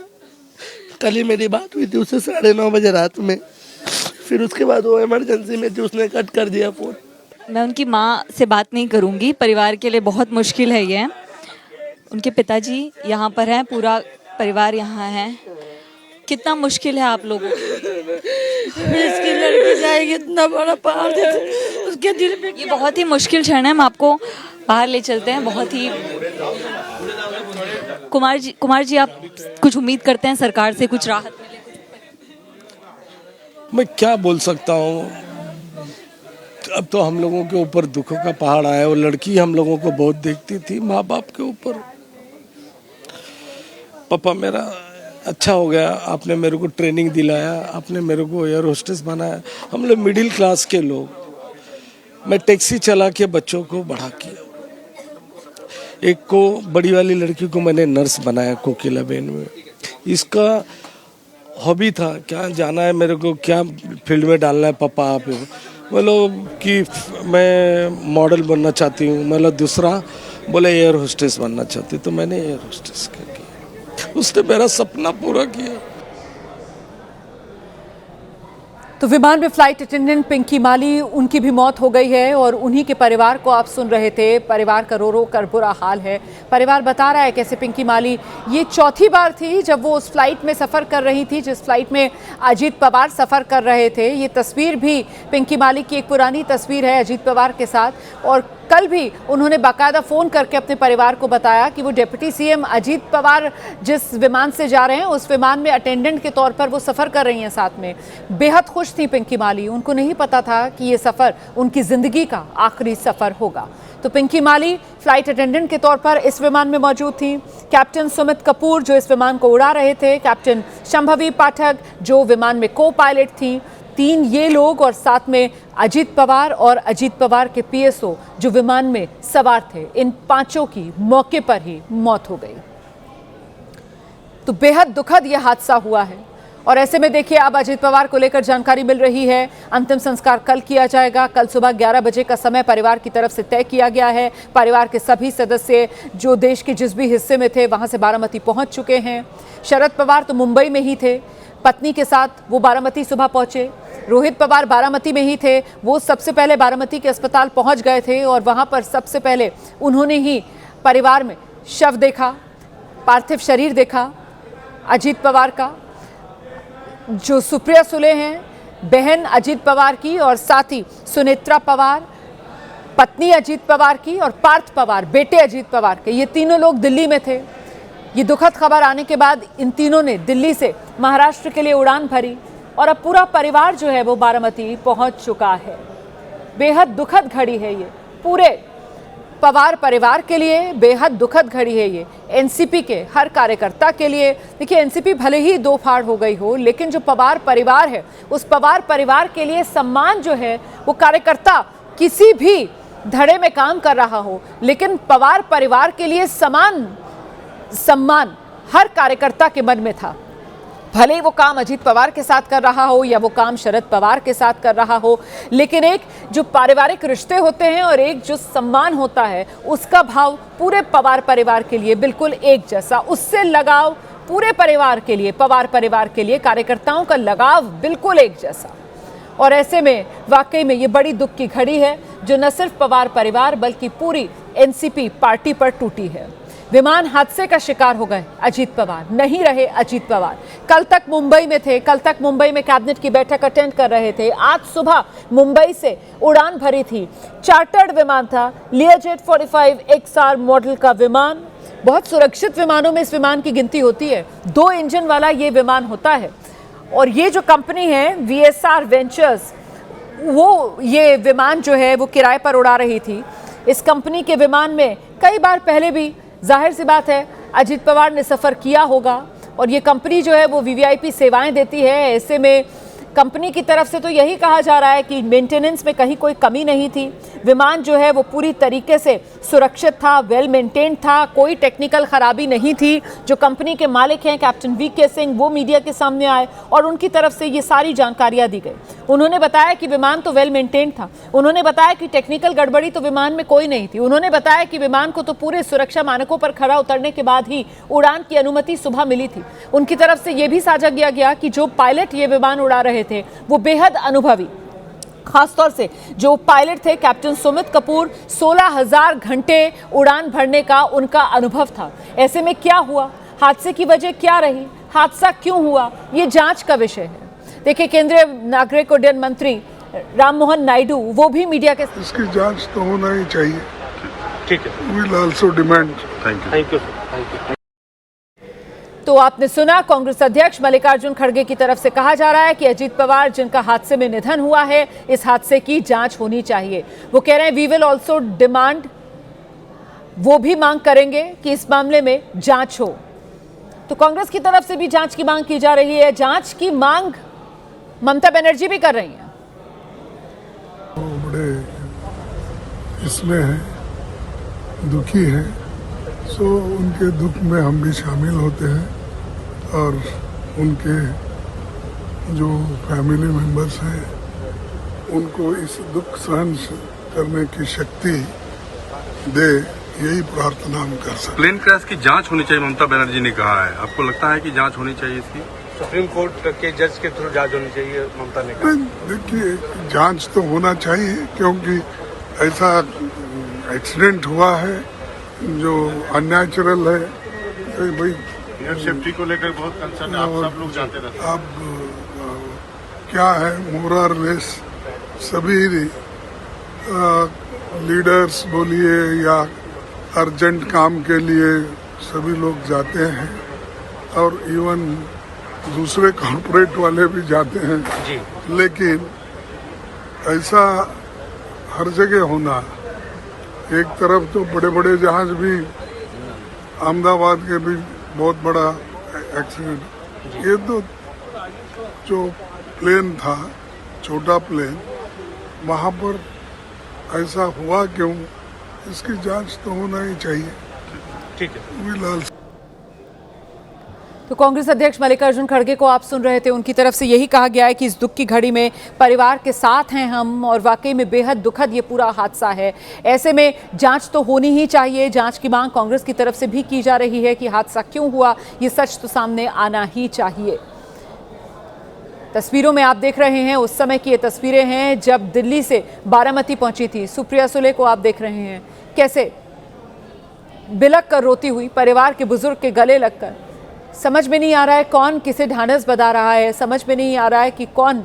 I: कल ही मेरी बात हुई थी उससे 9:30 बजे रात में। फिर उसके बाद वो इमरजेंसी में थी, उसने कट कर दिया फोन।
H: मैं उनकी माँ से बात नहीं करूँगी, परिवार के लिए बहुत मुश्किल है ये। उनके पिताजी यहाँ पर हैं, पूरा परिवार यहाँ है। कितना मुश्किल है आप लोगों को।
J: इसकी लड़की जाएगी, इतना बड़ा पहाड़ उसके दिल पे।
H: ये बहुत ही मुश्किल क्षण है, हम आपको बाहर ले चलते हैं। बहुत ही कुमार जी आप कुछ उम्मीद करते हैं सरकार से कुछ राहत मिले?
I: मैं क्या बोल सकता हूँ, अब तो हम लोगों के ऊपर दुखों का पहाड़ आया। वो लड़की हम लोगों को बहुत देखती थी, माँ बाप के ऊपर। पापा मेरा अच्छा हो गया, आपने मेरे को ट्रेनिंग दिलाया, आपने मेरे को एयर होस्टेस बनाया। हम लोग मिडिल क्लास के लोग, मैं टैक्सी चला के बच्चों को बड़ा किया। एक को बड़ी वाली लड़की को मैंने नर्स बनाया कोकिला बेन में। इसका हॉबी था क्या जाना है मेरे को, क्या फील्ड में डालना है पापा आप, मतलब कि मैं मॉडल बनना चाहती हूँ। मतलब दूसरा बोले एयर होस्टेस बनना चाहती, तो मैंने एयर होस्टेस किया। उसने मेरा सपना पूरा किया।
A: तो विमान में फ्लाइट अटेंडेंट पिंकी माली, उनकी भी मौत हो गई है और उन्हीं के परिवार को आप सुन रहे थे। परिवार का रो रो कर बुरा हाल है। परिवार बता रहा है कैसे पिंकी माली ये चौथी बार थी जब वो उस फ्लाइट में सफ़र कर रही थी जिस फ्लाइट में अजीत पवार सफ़र कर रहे थे। ये तस्वीर भी पिंकी माली की एक पुरानी तस्वीर है अजीत पवार के साथ। और कल भी उन्होंने बाकायदा फ़ोन करके अपने परिवार को बताया कि वो डिप्टी सीएम अजीत पवार जिस विमान से जा रहे हैं उस विमान में अटेंडेंट के तौर पर वो सफ़र कर रही हैं साथ में। बेहद खुश थी पिंकी माली। उनको नहीं पता था कि ये सफ़र उनकी ज़िंदगी का आखिरी सफ़र होगा। तो पिंकी माली फ्लाइट अटेंडेंट के तौर पर इस विमान में मौजूद थी। कैप्टन सुमित कपूर जो इस विमान को उड़ा रहे थे, कैप्टन शंभवी पाठक जो विमान में को पायलट थी, 3 ये लोग और साथ में अजीत पवार और अजीत पवार के पीएसओ जो विमान में सवार थे। इन 5 की मौके पर ही मौत हो गई। तो बेहद दुखद यह हादसा हुआ है। और ऐसे में देखिए अब अजीत पवार को लेकर जानकारी मिल रही है। अंतिम संस्कार कल किया जाएगा। कल सुबह 11 बजे का समय परिवार की तरफ से तय किया गया है। परिवार के सभी सदस्य जो देश के जिस भी हिस्से में थे वहां से बारामती पहुंच चुके हैं। शरद पवार तो मुंबई में ही थे, पत्नी के साथ वो बारामती सुबह पहुंचे। रोहित पवार बारामती में ही थे, वो सबसे पहले बारामती के अस्पताल पहुंच गए थे और वहां पर सबसे पहले उन्होंने ही परिवार में शव देखा, पार्थिव शरीर देखा अजीत पवार का। जो सुप्रिया सुले हैं बहन अजीत पवार की और साथ ही सुनेत्रा पवार पत्नी अजीत पवार की और पार्थ पवार बेटे अजीत पवार के, ये तीनों लोग दिल्ली में थे। ये दुखद खबर आने के बाद इन तीनों ने दिल्ली से महाराष्ट्र के लिए उड़ान भरी और अब पूरा परिवार जो है वो बारामती पहुंच चुका है। बेहद दुखद घड़ी है ये पूरे पवार परिवार के लिए, बेहद दुखद घड़ी है ये एनसीपी के हर कार्यकर्ता के लिए। देखिए एनसीपी भले ही 2 फाड़ हो गई हो, लेकिन जो पवार परिवार है उस पवार परिवार के लिए सम्मान जो है वो कार्यकर्ता किसी भी धड़े में काम कर रहा हो, लेकिन पवार परिवार के लिए समान सम्मान हर कार्यकर्ता के मन में था। भले ही वो काम अजीत पवार के साथ कर रहा हो या वो काम शरद पवार के साथ कर रहा हो, लेकिन एक जो पारिवारिक रिश्ते होते हैं और एक जो सम्मान होता है उसका भाव पूरे पवार परिवार के लिए बिल्कुल एक जैसा। उससे लगाव पूरे परिवार के लिए, पवार परिवार के लिए कार्यकर्ताओं का लगाव बिल्कुल एक जैसा। और ऐसे में वाकई में ये बड़ी दुख की घड़ी है जो न सिर्फ पवार परिवार बल्कि पूरी एनसीपी पार्टी पर टूटी है। विमान हादसे का शिकार हो गए अजीत पवार, नहीं रहे अजीत पवार। कल तक मुंबई में थे, कल तक मुंबई में कैबिनेट की बैठक अटेंड कर रहे थे। आज सुबह मुंबई से उड़ान भरी थी। चार्टर्ड विमान था, लियाजेट 45 XR मॉडल का विमान। बहुत सुरक्षित विमानों में इस विमान की गिनती होती है। 2 इंजन वाला ये विमान होता है और ये जो कंपनी है VSR वेंचर्स, वो ये विमान जो है वो किराए पर उड़ा रही थी। इस कंपनी के विमान में कई बार पहले भी जाहिर सी बात है अजीत पवार ने सफ़र किया होगा और ये कंपनी जो है वो VVIP सेवाएं देती है। ऐसे में कंपनी की तरफ से तो यही कहा जा रहा है कि मेंटेनेंस में कहीं कोई कमी नहीं थी। विमान जो है वो पूरी तरीके से सुरक्षित था, वेल मेंटेन्ड था, कोई टेक्निकल खराबी नहीं थी। जो कंपनी के मालिक हैं कैप्टन VK सिंह, वो मीडिया के सामने आए और उनकी तरफ से ये सारी जानकारियां दी गई। उन्होंने बताया कि विमान तो वेल मेंटेन्ड था। उन्होंने बताया कि टेक्निकल गड़बड़ी तो विमान में कोई नहीं थी। उन्होंने बताया कि विमान को तो पूरे सुरक्षा मानकों पर खरा उतरने के बाद ही उड़ान की अनुमति सुबह मिली थी। उनकी तरफ से ये भी साझा किया गया कि जो पायलट ये विमान उड़ा रहे थे वो बेहद अनुभवी, खासतौर से जो पायलट थे कैप्टन सुमित कपूर, 16,000 घंटे उड़ान भरने का उनका अनुभव था। ऐसे में क्या हुआ, हादसे की वजह क्या रही, हादसा क्यों हुआ, ये जांच का विषय है। देखिए केंद्रीय नागरिक उड्डयन मंत्री राममोहन नायडू वो भी मीडिया के
K: इसकी जांच तो होना ही चाहिए।
G: ठीक है,
K: we will also demand.
G: Thank you.
A: तो आपने सुना कांग्रेस अध्यक्ष मल्लिकार्जुन खड़गे की तरफ से कहा जा रहा है कि अजीत पवार जिनका हादसे में निधन हुआ है, इस हादसे की जांच होनी चाहिए। वो कह रहे हैं वी विल ऑल्सो डिमांड, वो भी मांग करेंगे कि इस मामले में जांच हो। तो कांग्रेस की तरफ से भी जांच की मांग की जा रही है। जांच की मांग ममता बनर्जी भी कर रही हैं।
K: बड़े इसमें है, दुखी है सो उनके दुख में हम भी शामिल होते हैं और उनके जो फैमिली मेंबर्स हैं उनको इस दुख सहन करने की शक्ति दे, यही प्रार्थना हम कर सकते हैं।
L: प्लेन क्रैश की जांच होनी चाहिए, ममता बनर्जी ने कहा है। आपको लगता है कि जांच होनी चाहिए इसकी?
B: सुप्रीम कोर्ट के जज के थ्रू जांच होनी चाहिए, ममता ने कहा।
K: देखिए, जांच तो होना चाहिए क्योंकि ऐसा एक्सीडेंट हुआ है जो अननेचुरल है। तो भाई
L: एयर सेफ्टी को लेकर बहुत कंसर्न है, आप सब लोग जाते रहते हैं।
K: अब क्या है, मोरलेस सभी लीडर्स बोलिए या अर्जेंट काम के लिए सभी लोग जाते हैं और इवन दूसरे कॉर्पोरेट वाले भी जाते हैं जी। लेकिन ऐसा हर जगह होना, एक तरफ तो बड़े बड़े जहाज भी, अहमदाबाद के भी बहुत बड़ा एक्सीडेंट, ये तो जो प्लेन था, छोटा प्लेन, वहाँ पर ऐसा हुआ क्यों, इसकी जांच तो होना ही चाहिए।
B: ठीक है।
K: विलाल
A: तो कांग्रेस अध्यक्ष मल्लिकार्जुन खड़गे को आप सुन रहे थे, उनकी तरफ से यही कहा गया है कि इस दुख की घड़ी में परिवार के साथ हैं हम और वाकई में बेहद दुखद ये पूरा हादसा है। ऐसे में जांच तो होनी ही चाहिए। जांच की मांग कांग्रेस की तरफ से भी की जा रही है कि हादसा क्यों हुआ, ये सच तो सामने आना ही चाहिए। तस्वीरों में आप देख रहे हैं उस समय की ये तस्वीरें हैं जब दिल्ली से बारामती पहुंची थी सुप्रिया सुले को आप देख रहे हैं कैसे बिलक कर रोती हुई परिवार के बुजुर्ग के गले लगकर। समझ में नहीं आ रहा है कौन किसे ढांढस बंधा रहा है, समझ में नहीं आ रहा है कि कौन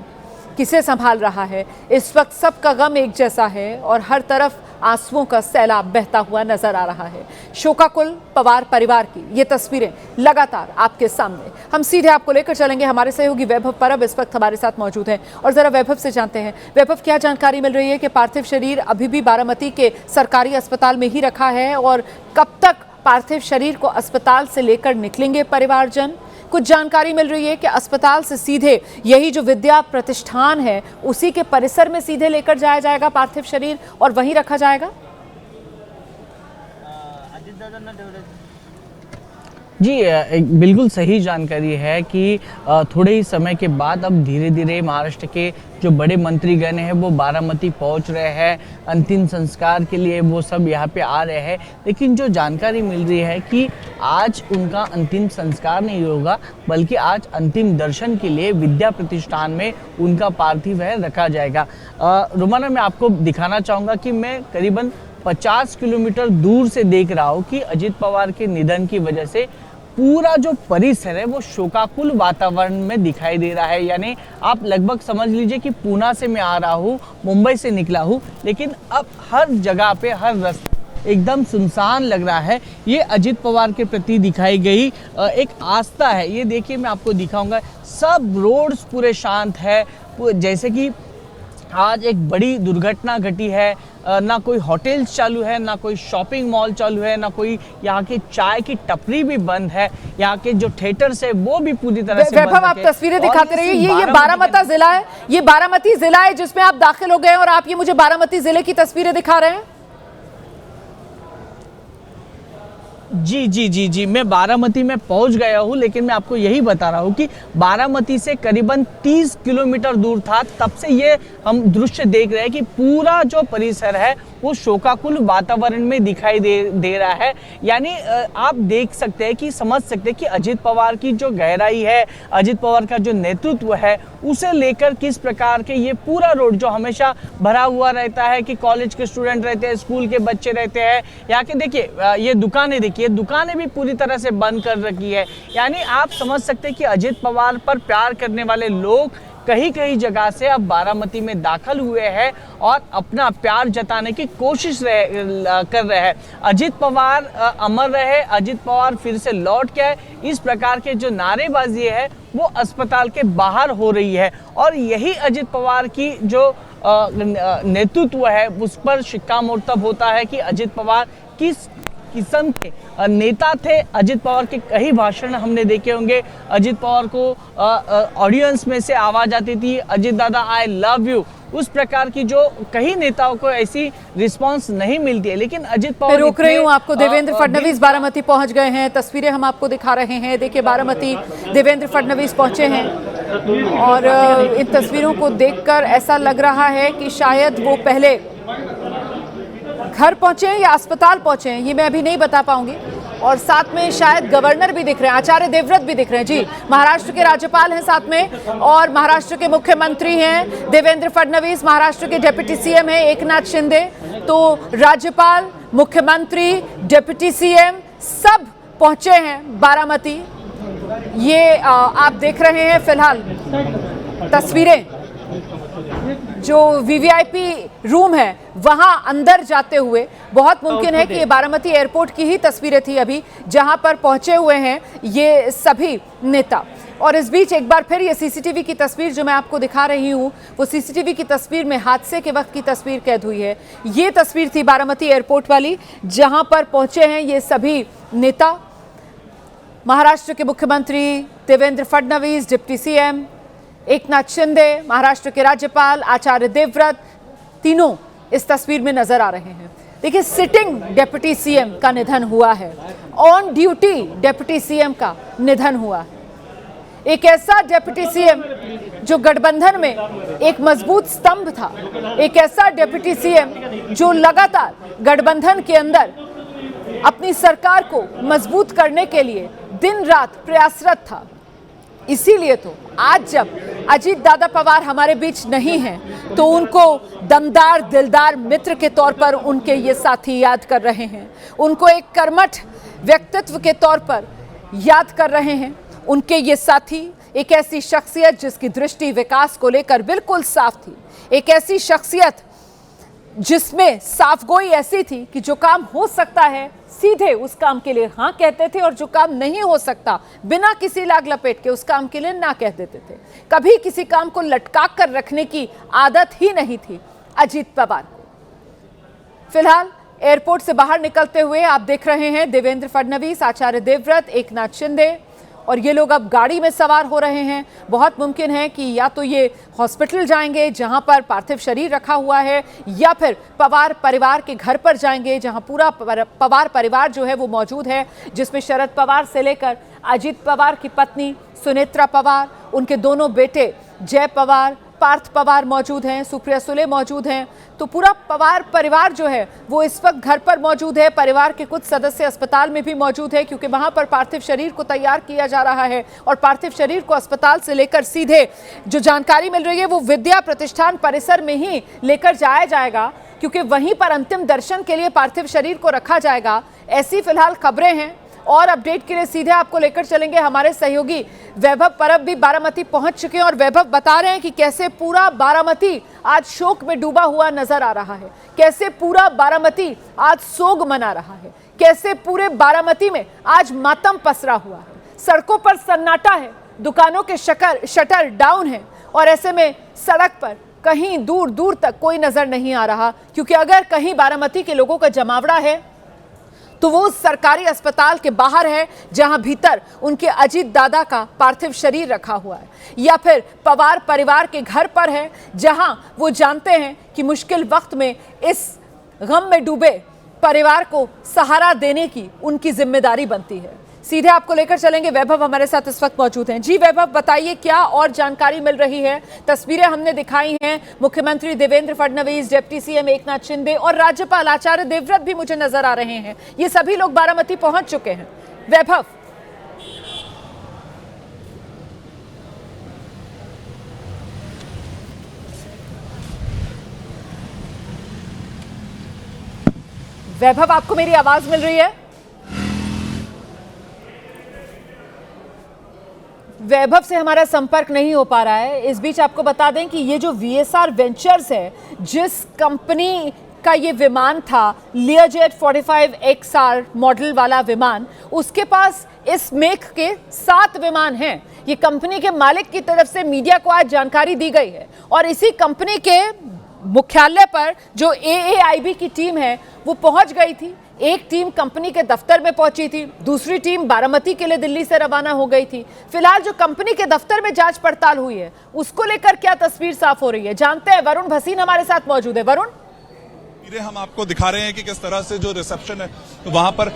A: किसे संभाल रहा है। इस वक्त सबका गम एक जैसा है और हर तरफ आंसुओं का सैलाब बहता हुआ नजर आ रहा है। शोकाकुल पवार परिवार की ये तस्वीरें लगातार आपके सामने। हम सीधे आपको लेकर चलेंगे हमारे सहयोगी वैभव परब इस वक्त हमारे साथ मौजूद हैं और जरा वैभव से जानते हैं। वैभव, क्या जानकारी मिल रही है कि पार्थिव शरीर अभी भी बारामती के सरकारी अस्पताल में ही रखा है और कब तक पार्थिव शरीर को अस्पताल से लेकर निकलेंगे परिवारजन? कुछ जानकारी मिल रही है कि अस्पताल से सीधे यही जो विद्या प्रतिष्ठान है उसी के परिसर में सीधे लेकर जाया जाएगा पार्थिव शरीर और वहीं रखा जाएगा।
M: जी बिल्कुल सही जानकारी है कि थोड़े ही समय के बाद अब धीरे धीरे महाराष्ट्र के जो बड़े मंत्रीगण हैं वो बारामती पहुंच रहे हैं, अंतिम संस्कार के लिए वो सब यहाँ पे आ रहे हैं। लेकिन जो जानकारी मिल रही है कि आज उनका अंतिम संस्कार नहीं होगा बल्कि आज अंतिम दर्शन के लिए विद्या प्रतिष्ठान में उनका पार्थिव है रखा जाएगा। रोमाना, मैं आपको दिखाना चाहूँगा कि मैं करीबन 50 किलोमीटर दूर से देख रहा हूँ कि अजित पवार के निधन की वजह से पूरा जो परिसर है वो शोकाकुल वातावरण में दिखाई दे रहा है। यानी आप लगभग समझ लीजिए कि पूना से मैं आ रहा हूँ, मुंबई से निकला हूँ, लेकिन अब हर जगह पे हर रास्ता एकदम सुनसान लग रहा है। ये अजित पवार के प्रति दिखाई गई एक आस्था है। ये देखिए, मैं आपको दिखाऊंगा, सब रोड्स पूरे शांत है, जैसे कि आज एक बड़ी दुर्घटना घटी है। ना कोई होटल्स चालू है, ना कोई शॉपिंग मॉल चालू है, ना कोई यहाँ की चाय की टपरी भी बंद है। यहाँ के जो थिएटर्स है वो भी पूरी तरह से बंद है।
A: आप तस्वीरें दिखाते रहिए। ये बारामती जिला है, ये बारामती जिला है जिसमें आप दाखिल हो गए और आप ये मुझे बारामती जिले की तस्वीरें दिखा रहे हैं।
M: जी जी जी जी, मैं बारामती में पहुंच गया हूं, लेकिन मैं आपको यही बता रहा हूं कि बारामती से करीबन 30 किलोमीटर दूर था, तब से ये हम दृश्य देख रहे हैं कि पूरा जो परिसर है वो शोकाकुल वातावरण में दिखाई दे रहा है। यानी आप देख सकते हैं कि समझ सकते हैं कि अजित पवार की जो गहराई है, अजित पवार का जो नेतृत्व है, उसे लेकर किस प्रकार के ये पूरा रोड जो हमेशा भरा हुआ रहता है कि कॉलेज के स्टूडेंट रहते हैं, स्कूल के बच्चे रहते हैं, यहाँ के देखिए ये दुकानें देखिए, दुकानें भी पूरी तरह से बंद कर रखी है। यानी आप समझ सकते हैं कि अजित पवार पर प्यार करने वाले लोग कहीं कहीं जगह से अब बारामती में दाखिल हुए हैं और अपना प्यार जताने की कोशिश कर रहे हैं। अजित पवार अमर रहे, अजित पवार फिर से लौट के आए, इस प्रकार के जो नारेबाजी है वो अस्पताल के बाहर हो रही है और यही अजित पवार की जो नेतृत्व है उस पर शिक्कामोर्तब होता है कि अजित पवार किस किस्म के नेता थे। अजित पवार के कई भाषण हमने देखे होंगे। अजित पवार को ऑडियंस में से आवाज आती थी, Ajit Dada I love you, उस प्रकार की जो कई नेताओं को ऐसी रिस्पांस नहीं मिलती है। लेकिन अजित पवार
A: मैं रोक रही हूँ आपको। देवेंद्र फडणवीस बारामती पहुंच गए हैं, तस्वीरें हम आपको दिखा रहे हैं। देखिए बारामती देवेंद्र फडणवीस पहुंचे हैं और इन तस्वीरों को देखकर ऐसा लग रहा है कि शायद वो पहले घर पहुंचे हैं या अस्पताल पहुंचे हैं, ये मैं अभी नहीं बता पाऊंगी। और साथ में शायद गवर्नर भी दिख रहे हैं, आचार्य देवव्रत भी दिख रहे हैं। जी, महाराष्ट्र के राज्यपाल हैं साथ में, और महाराष्ट्र के मुख्यमंत्री हैं देवेंद्र फडणवीस, महाराष्ट्र के डिप्टी सीएम हैं एकनाथ शिंदे। तो राज्यपाल, मुख्यमंत्री, डिप्टी सीएम सब पहुंचे हैं बारामती। ये आप देख रहे हैं फिलहाल तस्वीरें, जो वीवीआईपी रूम है वहां अंदर जाते हुए। बहुत मुमकिन है कि ये बारामती एयरपोर्ट की ही तस्वीरें थी अभी, जहां पर पहुंचे हुए हैं ये सभी नेता। और इस बीच एक बार फिर ये सीसीटीवी की तस्वीर जो मैं आपको दिखा रही हूं, वो सीसीटीवी की तस्वीर में हादसे के वक्त की तस्वीर कैद हुई है। ये तस्वीर थी बारामती एयरपोर्ट वाली, जहां पर पहुंचे हैं ये सभी नेता। महाराष्ट्र के मुख्यमंत्री देवेंद्र फडणवीस, डिप्टी सीएम एकनाथ शिंदे, महाराष्ट्र के राज्यपाल आचार्य देवव्रत, तीनों इस तस्वीर में नजर आ रहे हैं। देखिए, सिटिंग डिप्टी सीएम का निधन हुआ है, ऑन ड्यूटी डिप्टी सीएम का निधन हुआ है। एक ऐसा डिप्टी सीएम जो गठबंधन में एक मजबूत स्तंभ था, एक ऐसा डिप्टी सीएम जो लगातार गठबंधन के अंदर अपनी सरकार को मजबूत करने के लिए दिन रात प्रयासरत था। इसीलिए तो आज जब अजीत दादा पवार हमारे बीच नहीं हैं, तो उनको दमदार दिलदार मित्र के तौर पर उनके ये साथी याद कर रहे हैं, उनको एक कर्मठ व्यक्तित्व के तौर पर याद कर रहे हैं। उनके ये साथी एक ऐसी शख्सियत जिसकी दृष्टि विकास को लेकर बिल्कुल साफ थी, एक ऐसी शख्सियत जिसमें साफगोई ऐसी थी कि जो काम हो सकता है सीधे उस काम के लिए हाँ कहते थे, और जो काम नहीं हो सकता बिना किसी लाग लपेट के उस काम के लिए ना कह देते थे। कभी किसी काम को लटका कर रखने की आदत ही नहीं थी अजीत पवार को। फिलहाल एयरपोर्ट से बाहर निकलते हुए आप देख रहे हैं देवेंद्र फडणवीस, आचार्य देवव्रत, एकनाथ शिंदे, और ये लोग अब गाड़ी में सवार हो रहे हैं। बहुत मुमकिन है कि या तो ये हॉस्पिटल जाएंगे जहां पर पार्थिव शरीर रखा हुआ है, या फिर पवार परिवार के घर पर जाएंगे जहां पूरा पवार परिवार जो है वो मौजूद है, जिसमें शरद पवार से लेकर अजीत पवार की पत्नी सुनेत्रा पवार, उनके दोनों बेटे जय पवार, पार्थ पवार मौजूद हैं, सुप्रिया सुले मौजूद हैं। तो पूरा पवार परिवार जो है वो इस वक्त घर पर मौजूद है। परिवार के कुछ सदस्य अस्पताल में भी मौजूद है, क्योंकि वहां पर पार्थिव शरीर को तैयार किया जा रहा है, और पार्थिव शरीर को अस्पताल से लेकर सीधे जो जानकारी मिल रही है वो विद्या प्रतिष्ठान परिसर में ही लेकर जाया जाएगा, क्योंकि वहीं पर अंतिम दर्शन के लिए पार्थिव शरीर को रखा जाएगा। ऐसी फिलहाल खबरें हैं, और अपडेट के लिए सीधे आपको लेकर चलेंगे हमारे सहयोगी वैभव परब भी बारामती पहुंच चुके हैं, और वैभव बता रहे हैं कि कैसे पूरा बारामती आज शोक में डूबा हुआ नजर आ रहा है, कैसे पूरा बारामती आज सोग मना रहा है, कैसे पूरे बारामती में आज मातम पसरा हुआ है। सड़कों पर सन्नाटा है, दुकानों के शटर डाउन है, और ऐसे में सड़क पर कहीं दूर दूर तक कोई नजर नहीं आ रहा, क्योंकि अगर कहीं बारामती के लोगों का जमावड़ा है तो वो सरकारी अस्पताल के बाहर है, जहां भीतर उनके अजीत दादा का पार्थिव शरीर रखा हुआ है, या फिर पवार परिवार के घर पर है, जहां वो जानते हैं कि मुश्किल वक्त में इस गम में डूबे परिवार को सहारा देने की उनकी जिम्मेदारी बनती है। सीधे आपको लेकर चलेंगे, वैभव हमारे साथ इस वक्त मौजूद हैं। जी वैभव, बताइए क्या और जानकारी मिल रही है? तस्वीरें हमने दिखाई हैं, मुख्यमंत्री देवेंद्र फडणवीस, डिप्टी सीएम एकनाथ शिंदे और राज्यपाल आचार्य देवव्रत भी मुझे नजर आ रहे हैं। ये सभी लोग बारामती पहुंच चुके हैं। वैभव, वैभव आपको मेरी आवाज मिल रही है? वैभव से हमारा संपर्क नहीं हो पा रहा है। इस बीच आपको बता दें कि ये जो VSR वेंचर्स है, जिस कंपनी का ये विमान था लियाजेट 45XR मॉडल वाला विमान, उसके पास इस मेक के 7 विमान हैं। ये कंपनी के मालिक की तरफ से मीडिया को आज जानकारी दी गई है, और इसी कंपनी के मुख्यालय पर जो AAIB की टीम है वो पहुंच गई थी, एक टीम कंपनी के दफ्तर में पहुंची थी, दूसरी टीम बारामती के लिए दिल्ली से रवाना हो गई थी। फिलहाल जो कंपनी के दफ्तर में जांच पड़ताल हुई है उसको लेकर क्या तस्वीर साफ हो रही है, जानते हैं। वरुण भसीन हमारे साथ मौजूद है। वरुण,
N: हम आपको दिखा रहे हैं कि किस तरह से जो रिसेप्शन है वहां पर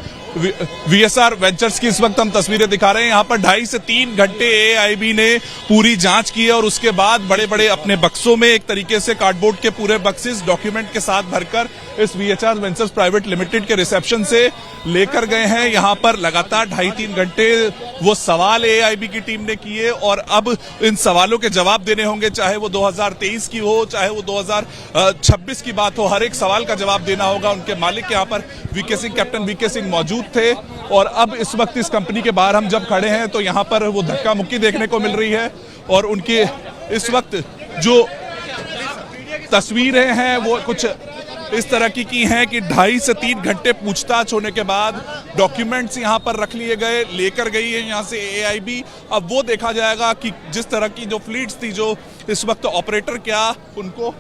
N: वीएसआर वेंचर्स की इस वक्त हम तस्वीरें दिखा रहे हैं। यहाँ पर 2.5 से 3 घंटे एआईबी ने पूरी जांच की है और उसके बाद बड़े बड़े अपने बक्सों में एक तरीके से कार्डबोर्ड के पूरे बक्सेस डॉक्यूमेंट के साथ भरकर इस वीएसआर वेंचर्स प्राइवेट लिमिटेड के रिसेप्शन से लेकर गए हैं। यहाँ पर लगातार 2.5-3 घंटे वो सवाल एआईबी की टीम ने किए और अब इन सवालों के जवाब देने होंगे, चाहे वो 2023 की हो चाहे वो 2026 की बात हो। हर एक सवाल का जवाब देना होगा। उनके मालिक यहाँ पर V K Singh, captain V K Singh मौजूद थे और अब इस वक्त इस कंपनी के बाहर हम जब खड़े हैं तो यहाँ पर वो धक्का मुक्की देखने को मिल रही है और उनकी इस वक्त जो तस्वीरें हैं वो कुछ इस तरह की हैं कि 2.5 से 3 घंटे पूछताछ होने के बाद डॉक्यूमेंट्स यहाँ पर रख लिए गए, लेकर गई है यहाँ से एआईबी। अब वो देखा जाएगा कि जिस तरह की जो फ्लीट्स थी, जो इस वक्त ऑपरेटर क्या उनको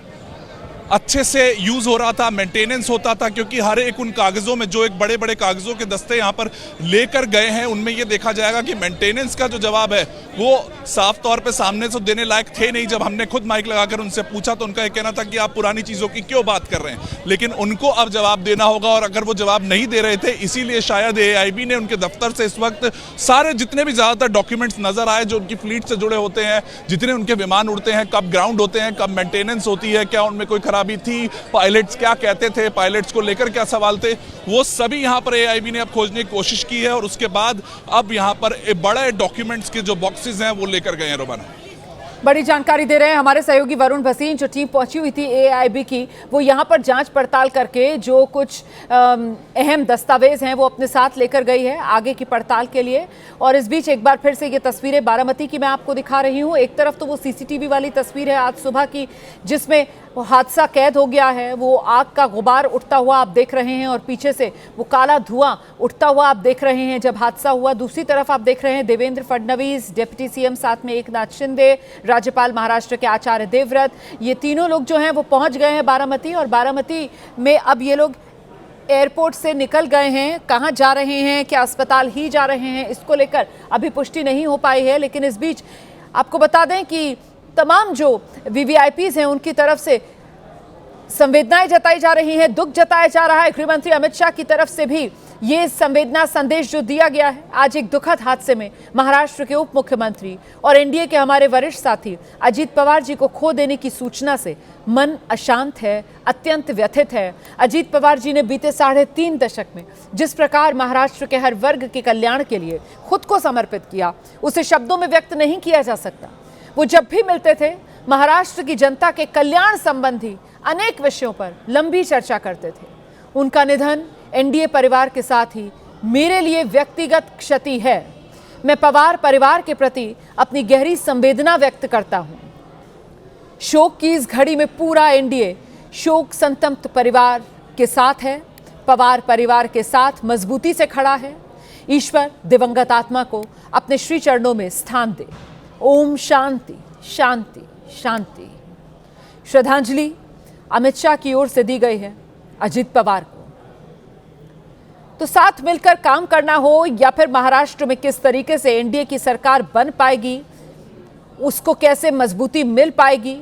N: अच्छे से यूज हो रहा था, मेंटेनेंस होता था, क्योंकि हर एक उन कागजों में जो एक बड़े बड़े कागजों के दस्ते यहाँ पर लेकर गए हैं उनमें ये देखा जाएगा कि मेंटेनेंस का जो जवाब है वो साफ तौर पे सामने से देने लायक थे नहीं। जब हमने खुद माइक लगाकर उनसे पूछा तो उनका ये कहना था कि आप पुरानी चीजों की क्यों बात कर रहे हैं, लेकिन उनको अब जवाब देना होगा और अगर वो जवाब नहीं दे रहे थे इसीलिए शायद एआईबी ने उनके दफ्तर से इस वक्त सारे जितने भी ज्यादातर डॉक्यूमेंट्स नजर आए जो उनकी फ्लीट से जुड़े होते हैं, जितने उनके विमान उड़ते हैं, कब ग्राउंड होते हैं, कब मेंटेनेंस होती है, क्या उनमें कोई खराबी थी, पायलट्स क्या कहते थे, पायलट्स को लेकर क्या सवाल थे, वो सभी यहां पर एआईबी ने अब खोजने की कोशिश की है और उसके बाद अब यहां पर बड़े डॉक्यूमेंट्स के जो बॉक्सेस हैं वो लेकर गए हैं। रोबाना,
A: बड़ी जानकारी दे रहे हैं हमारे सहयोगी वरुण भसीन। जो टीम पहुंची हुई थी एआईबी की वो यहां पर जांच पड़ताल करके जो कुछ अहम दस्तावेज हैं वो अपने साथ लेकर गई है आगे की पड़ताल के लिए। और इस बीच एक बार फिर से ये तस्वीरें बारामती की मैं आपको दिखा रही हूं। एक तरफ तो वो सीसीटीवी वाली तस्वीर है आज सुबह की जिसमें वो हादसा कैद हो गया है, वो आग का गुबार उठता हुआ आप देख रहे हैं और पीछे से वो काला धुआं उठता हुआ आप देख रहे हैं जब हादसा हुआ। दूसरी तरफ आप देख रहे हैं देवेंद्र फडणवीस, डिप्टी सीएम, साथ में एकनाथ शिंदे, राज्यपाल महाराष्ट्र के आचार्य देवव्रत, ये तीनों लोग जो हैं वो पहुंच गए हैं बारामती। और बारामती में अब ये लोग एयरपोर्ट से निकल गए हैं। कहां जा रहे हैं, क्या अस्पताल ही जा रहे हैं, इसको लेकर अभी पुष्टि नहीं हो पाई है। लेकिन इस बीच आपको बता दें कि तमाम जो वीवीआईपीज हैं उनकी तरफ से संवेदनाएं जताई जा रही हैं, दुख जताया जा रहा है। गृहमंत्री अमित शाह की तरफ से भी ये संवेदना संदेश जो दिया गया है। आज एक दुखद हादसे में महाराष्ट्र के उप मुख्यमंत्री और एनडीए के हमारे वरिष्ठ साथी अजीत पवार जी को खो देने की सूचना से मन अशांत है, अत्यंत व्यथित है। अजीत पवार जी ने बीते 3.5 दशक में जिस प्रकार महाराष्ट्र के हर वर्ग के कल्याण के लिए खुद को समर्पित किया उसे शब्दों में व्यक्त नहीं किया जा सकता। वो जब भी मिलते थे महाराष्ट्र की जनता के कल्याण संबंधी अनेक विषयों पर लंबी चर्चा करते थे। उनका निधन एनडीए परिवार के साथ ही मेरे लिए व्यक्तिगत क्षति है। मैं पवार परिवार के प्रति अपनी गहरी संवेदना व्यक्त करता हूं। शोक की इस घड़ी में पूरा एनडीए शोक संतप्त परिवार के साथ है, पवार परिवार के साथ मजबूती से खड़ा है। ईश्वर दिवंगत आत्मा को अपने श्री चरणों में स्थान दे। ओम शांति शांति शांति। श्रद्धांजलि अमित शाह की ओर से दी गई है अजीत पवार को। तो साथ मिलकर काम करना हो या फिर महाराष्ट्र में किस तरीके से एनडीए की सरकार बन पाएगी, उसको कैसे मजबूती मिल पाएगी,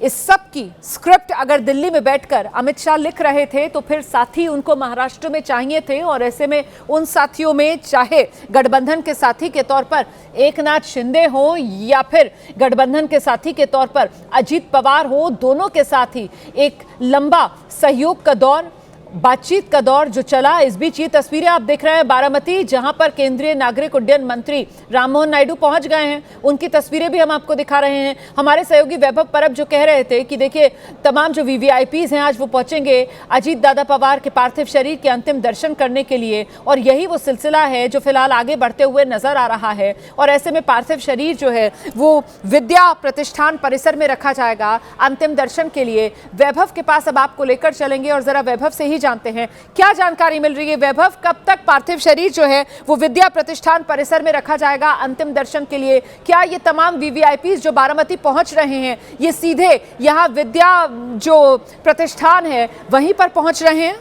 A: इस सब की स्क्रिप्ट अगर दिल्ली में बैठकर अमित शाह लिख रहे थे तो फिर साथी उनको महाराष्ट्र में चाहिए थे। और ऐसे में उन साथियों में चाहे गठबंधन के साथी के तौर पर एकनाथ शिंदे हो या फिर गठबंधन के साथी के तौर पर अजीत पवार हो, दोनों के साथ ही एक लंबा सहयोग का दौर, बातचीत का दौर जो चला। इस बीच ये तस्वीरें आप देख रहे हैं बारामती, जहां पर केंद्रीय नागरिक उड्डयन मंत्री राममोहन नायडू पहुंच गए हैं। उनकी तस्वीरें भी हम आपको दिखा रहे हैं। हमारे सहयोगी वैभव परब जो कह रहे थे कि देखिए तमाम जो वीवीआईपीज हैं आज वो पहुंचेंगे अजीत दादा पवार के पार्थिव शरीर के अंतिम दर्शन करने के लिए, और यही वो सिलसिला है जो फिलहाल आगे बढ़ते हुए नजर आ रहा है। और ऐसे में पार्थिव शरीर जो है वो विद्या प्रतिष्ठान परिसर में रखा जाएगा अंतिम दर्शन के लिए। वैभव के पास अब आपको लेकर चलेंगे और जरा वैभव से ही जानते हैं क्या जानकारी मिल रही है। वैभव, कब तक पार्थिव शरीर जो है वो विद्या प्रतिष्ठान परिसर में रखा जाएगा अंतिम दर्शन के लिए? क्या ये तमाम वीवीआईपीज जो बारामती पहुंच रहे हैं ये सीधे यहां विद्या जो प्रतिष्ठान है वहीं पर पहुंच रहे हैं?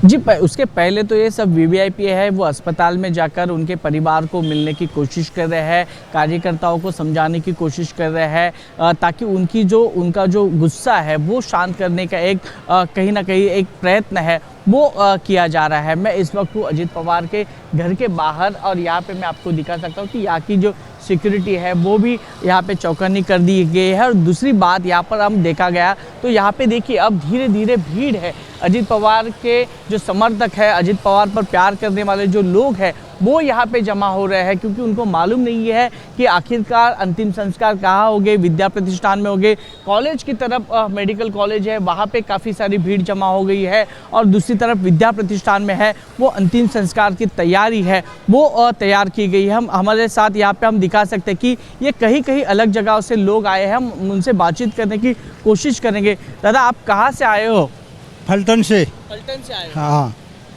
M: जी उसके पहले तो ये सब वीवीआईपी है, वो अस्पताल में जाकर उनके परिवार को मिलने की कोशिश कर रहे हैं, कार्यकर्ताओं को समझाने की कोशिश कर रहे हैं ताकि उनका जो गुस्सा है वो शांत करने का एक कहीं ना कहीं एक प्रयत्न है वो किया जा रहा है। मैं इस वक्त हूँ अजित पवार के घर के बाहर और यहाँ पे मैं आपको दिखा सकता हूँ कि यहाँ की जो सिक्योरिटी है वो भी यहाँ पे चौकन्नी कर दी गई है। और दूसरी बात यहाँ पर हम देखा गया तो यहाँ पे देखिए अब धीरे धीरे भीड़ है, अजित पवार के जो समर्थक है, अजित पवार पर प्यार करने वाले जो लोग हैं वो यहाँ पे जमा हो रहे हैं, क्योंकि उनको मालूम नहीं है कि आखिरकार अंतिम संस्कार कहाँ होंगे, विद्या प्रतिष्ठान में होंगे। कॉलेज की तरफ मेडिकल कॉलेज है, वहाँ पे काफ़ी सारी भीड़ जमा हो गई है और दूसरी तरफ विद्या प्रतिष्ठान में है वो अंतिम संस्कार की तैयारी है वो तैयार की गई है। हम हमारे साथ यहाँ पे हम दिखा सकते हैं कि ये कहीं कहीं अलग जगहों से लोग आए हैं, हम उनसे बातचीत करने की कोशिश करेंगे। दादा आप कहाँ से आए हो?
O: फलटन से।
M: फलटन से आए हो?
O: हाँ।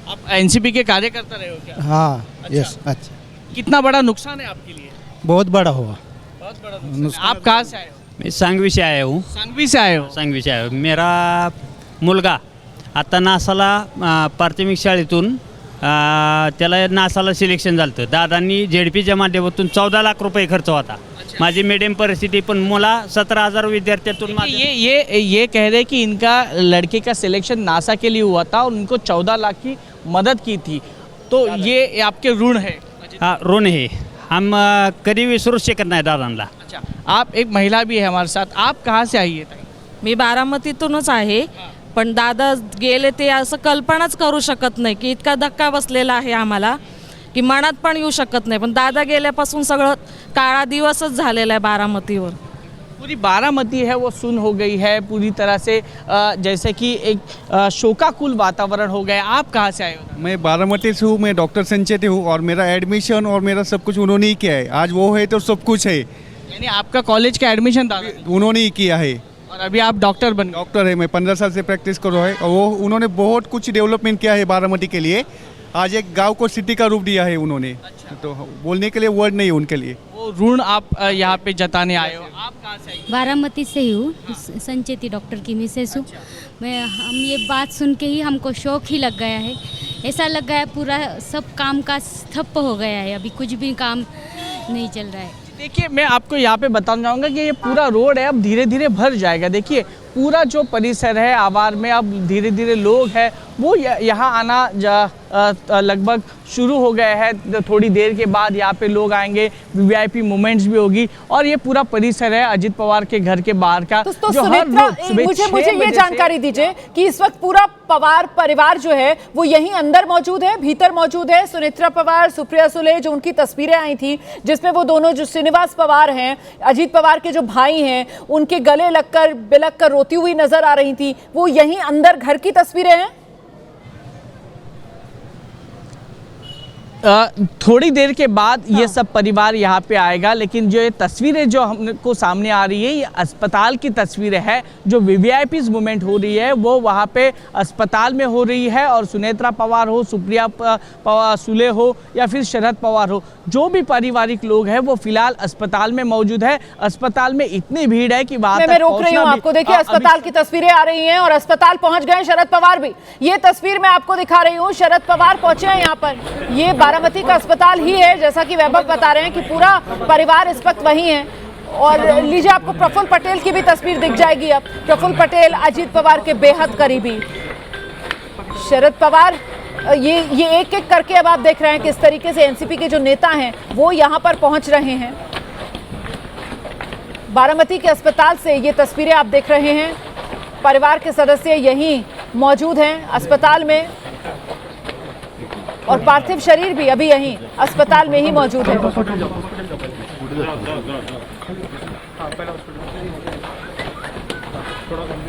M: आप एनसीपी के कार्यकर्ता रहे हो क्या?
O: हाँ।
M: अच्छा।
O: यस। अच्छा।
M: कितना बड़ा नुकसान है आपके लिए?
O: बहुत बड़ा हुआ।
M: बहुत बड़ा नुकसान। आप कहाँ से आए हो?
P: मी सांगवी से आया हूँ.
M: सांगवी से आए हो?
P: सांगवी से आया हूँ. मेरा मुलगा आता नासाला प्राथमिक शाळेतून त्याला नासाला सिलेक्शन झालं होतं. दादांनी झेडपीच्या माध्यमातून 14 लाख रुपये खर्च होता. माझी मीडियम परिस्थिती पण मला 17,000 विद्यार्थ्यातून
M: ये कह रहे कि इनका लड़के का सिलेक्शन नासा के लिए हुआ था और उनको 14 लाख की मदद की थी, तो ये आपके ऋण है?
P: हाँ ऋण है, हम कधी विसरू शकत नाही दादांना.
M: अच्छा, आप एक महिला भी है हमारे साथ, आप कहाँ से आई है?
J: मी बारामतीतूनच आहे, पण दादा गेले ते असं कल्पनाच करू शकत नाही की इतका धक्का बसलेला आहे आम्हाला की मनात पण येऊ शकत नाही. पण दादा गेल्यापासून सगळं काळा दिवसच झालेला आहे बारामतीवर.
M: पूरी बारामती है वो सुन हो गई है पूरी तरह से, जैसे कि एक शोकाकुल वातावरण हो गया। आप कहाँ से आए हो?
Q: मैं बारामती से हूँ, मैं डॉक्टर संचेती हूँ और मेरा एडमिशन और मेरा सब कुछ उन्होंने ही किया है। आज वो है तो सब कुछ है,
M: यानी आपका कॉलेज का एडमिशन
Q: उन्होंने ही किया है
M: और अभी आप डॉक्टर बन?
Q: डॉक्टर है, मैं 15 साल से प्रैक्टिस कर रहा है और वो उन्होंने बहुत कुछ डेवलपमेंट किया है बारामती के लिए। आज एक गांव को सिटी का रूप दिया है उन्होंने। अच्छा। तो बोलने के लिए वर्ड नहीं है उनके लिए।
M: वो ऋण आप यहाँ पे जताने आए हो। आप कहाँ से आए?
R: बारामती से ही हूँ, संचेती डॉक्टर की मिसेस हूँ। हम ये बात सुन के ही हमको शौक ही लग गया है, ऐसा लग गया है पूरा सब काम का ठप्प हो गया है, अभी कुछ भी काम नहीं चल रहा है।
M: देखिए मैं आपको यहाँ पे बताना चाहूँगा कि ये पूरा रोड है अब धीरे धीरे भर जाएगा। देखिए पूरा जो परिसर है आवार में अब धीरे धीरे लोग हैं वो यहाँ आना लगभग शुरू हो गए हैं। थोड़ी देर के बाद यहाँ पे लोग आएंगे, वीआईपी मूवमेंट्स भी होगी और ये पूरा परिसर है अजित पवार के घर के बाहर का।
A: तो सुनेत्रा, मुझे ये जानकारी दीजिए कि इस वक्त पूरा पवार परिवार जो है वो यहीं अंदर मौजूद है, भीतर मौजूद है? सुनेत्रा पवार, सुप्रिया सुले, जो उनकी तस्वीरें आई थी जिसमें वो दोनों जो श्रीनिवास पवार हैं, अजित पवार के जो भाई हैं, उनके गले लगकर बिलक कर रोती हुई नजर आ रही थी, वो यहीं अंदर घर की तस्वीरें हैं?
M: थोड़ी देर के बाद ये सब परिवार यहाँ पे आएगा, लेकिन जो ये तस्वीरें जो हमको सामने आ रही है ये अस्पताल की तस्वीरें है। जो वीवीआईपीज़ मूवमेंट हो रही है वो वहाँ पे अस्पताल में हो रही है और सुनेत्रा पवार हो, सुप्रिया पवार सुले हो या फिर शरद पवार हो, जो भी पारिवारिक लोग हैं वो फिलहाल अस्पताल में मौजूद है। अस्पताल में इतनी भीड़ है कि वहाँ
A: मैं रोक रही हूँ आपको। देखिए अस्पताल की तस्वीरें आ रही हैं और अस्पताल पहुंच गए शरद पवार भी। ये तस्वीर मैं आपको दिखा रही हूँ, शरद पवार पहुंचे हैं यहाँ पर। ये बारामती का अस्पताल ही है, जैसा कि वैभव बता रहे हैं कि पूरा परिवार इस वक्त वहीं है। और लीजिए आपको प्रफुल्ल पटेल की भी तस्वीर दिख जाएगी। अब प्रफुल्ल पटेल अजित पवार के बेहद करीबी, शरद पवार, ये एक एक करके अब आप देख रहे हैं किस तरीके से एनसीपी के जो नेता हैं वो यहाँ पर पहुंच रहे हैं। बारामती के अस्पताल से ये तस्वीरें आप देख रहे हैं। परिवार के सदस्य यहीं मौजूद हैं अस्पताल में और पार्थिव शरीर भी अभी यहीं अस्पताल में ही मौजूद है।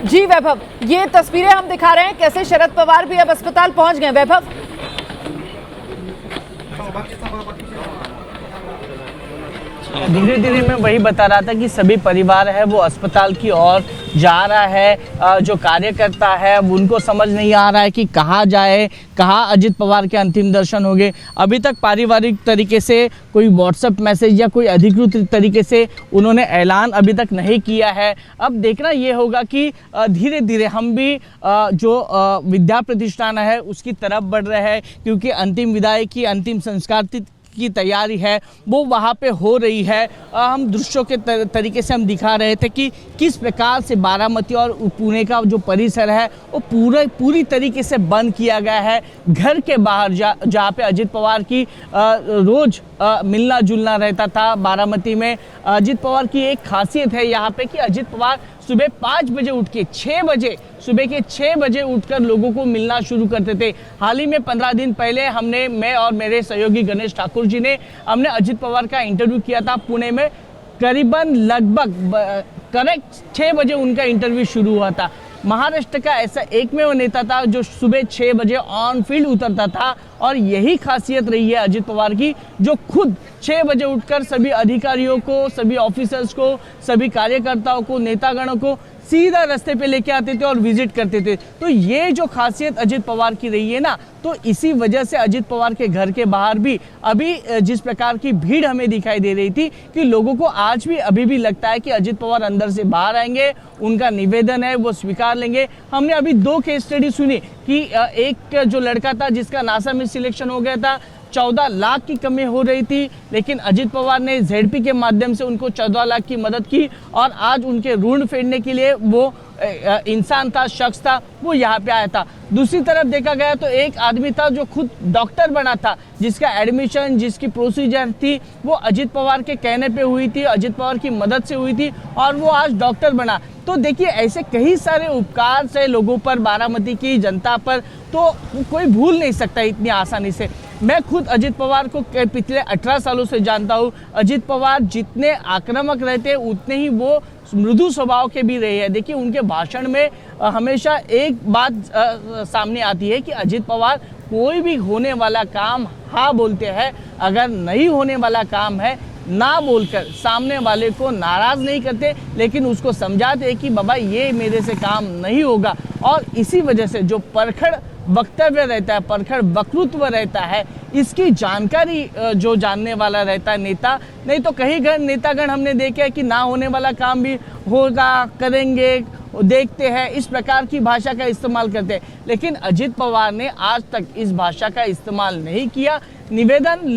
A: जी वैभव, ये तस्वीरें हम दिखा रहे हैं कैसे शरद पवार भी अब अस्पताल पहुंच गए। वैभव,
M: धीरे धीरे मैं वही बता रहा था कि सभी परिवार है वो अस्पताल की ओर जा रहा है। जो कार्यकर्ता है उनको समझ नहीं आ रहा है कि कहाँ जाए, कहाँ अजित पवार के अंतिम दर्शन होंगे। अभी तक पारिवारिक तरीके से कोई व्हाट्सएप मैसेज या कोई अधिकृत तरीके से उन्होंने ऐलान अभी तक नहीं किया है। अब देखना ये होगा कि धीरे धीरे हम भी जो विद्या प्रतिष्ठान है उसकी तरफ बढ़ रहे हैं, क्योंकि अंतिम विदाई की, अंतिम संस्कार की तैयारी है वो वहाँ पे हो रही है। हम दृश्यों के तरीके से हम दिखा रहे थे कि किस प्रकार से बारामती और पुणे का जो परिसर है वो पूरी तरीके से बंद किया गया है। घर के बाहर जहाँ पे अजित पवार की रोज़ मिलना जुलना रहता था बारामती में। अजित पवार की एक खासियत है यहाँ पे कि अजित पवार सुबह 5 बजे उठ के 6 बजे, सुबह के 6 बजे उठकर लोगों को मिलना शुरू करते थे। हाल ही में 15 दिन पहले मैं और मेरे सहयोगी गणेश ठाकुर जी ने हमने अजित पवार का इंटरव्यू किया था पुणे में। करीबन लगभग करेक्ट 6 बजे उनका इंटरव्यू शुरू हुआ था। महाराष्ट्र का ऐसा एकमेव नेता था जो सुबह 6 बजे ऑन फील्ड उतरता था, और यही खासियत रही है अजित पवार की, जो खुद 6 बजे उठकर सभी अधिकारियों को, सभी ऑफिसर्स को, सभी कार्यकर्ताओं को, नेतागणों को सीधा रास्ते पे लेके आते थे और विजिट करते थे। तो ये जो खासियत अजित पवार की रही है ना, तो इसी वजह से अजित पवार के घर के बाहर भी अभी जिस प्रकार की भीड़ हमें दिखाई दे रही थी कि लोगों को आज भी अभी भी लगता है कि अजित पवार अंदर से बाहर आएंगे, उनका निवेदन है वो स्वीकार लेंगे। हमने अभी 2 केस स्टडी सुनी कि एक जो लड़का था जिसका नासा में सिलेक्शन हो गया था, 14 लाख की कमी हो रही थी, लेकिन अजित पवार ने ZP के माध्यम से उनको 14 लाख की मदद की, और आज उनके ऋण फेरने के लिए वो इंसान था, शख्स था, वो यहाँ पे आया था। दूसरी तरफ देखा गया तो एक आदमी था जो खुद डॉक्टर बना था, जिसका एडमिशन, जिसकी प्रोसीजर थी वो अजित पवार के कहने पे हुई थी, अजित पवार की मदद से हुई थी, और वो आज डॉक्टर बना। तो देखिए ऐसे कई सारे उपकार से लोगों पर, बारामती की जनता पर, तो कोई भूल नहीं सकता इतनी आसानी से। मैं खुद अजित पवार को पिछले 18 सालों से जानता हूँ। अजित पवार जितने आक्रामक रहते हैं उतने ही वो मृदु स्वभाव के भी रहे हैं। देखिए उनके भाषण में हमेशा एक बात सामने आती है कि अजित पवार कोई भी होने वाला काम हाँ बोलते हैं, अगर नहीं होने वाला काम है ना बोलकर सामने वाले को नाराज नहीं करते, लेकिन उसको समझाते कि बाबा ये मेरे से काम नहीं होगा। और इसी वजह से जो परखड़ वक्तव्य रहता है, परखड़ वक्तृत्व रहता है, इसकी जानकारी जो जानने वाला रहता है नेता, नहीं तो कई नेतागण हमने देखे है कि ना होने वाला काम भी होगा, करेंगे, देखते हैं, इस प्रकार की भाषा का इस्तेमाल करते हैं। लेकिन अजित पवार ने आज तक इस भाषा का इस्तेमाल नहीं किया, निवेदन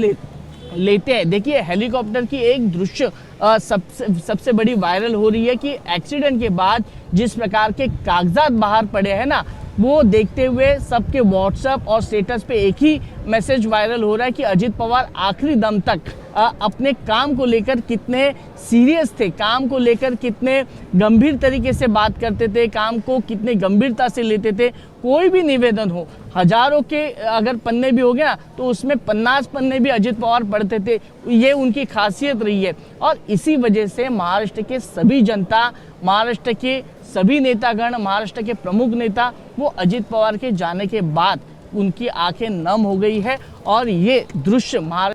M: लेते हैं। देखिए हेलीकॉप्टर की एक दृश्य सबसे बड़ी वायरल हो रही है कि एक्सीडेंट के बाद जिस प्रकार के कागजात बाहर पड़े हैं ना, वो देखते हुए सबके व्हाट्सएप और स्टेटस पे एक ही मैसेज वायरल हो रहा है कि अजित पवार आखिरी दम तक अपने काम को लेकर कितने सीरियस थे, काम को लेकर कितने गंभीर तरीके से बात करते थे, काम को कितने गंभीरता से लेते थे। कोई भी निवेदन हो, हजारों के अगर पन्ने भी हो गया तो उसमें 50 पन्ने भी अजित पवार पढ़ते थे। ये उनकी खासियत रही है, और इसी वजह से महाराष्ट्र के सभी जनता, महाराष्ट्र के सभी नेतागण, महाराष्ट्र के प्रमुख नेता, वो अजित पवार के जाने के बाद उनकी आंखें नम हो गई है। और ये दृश्य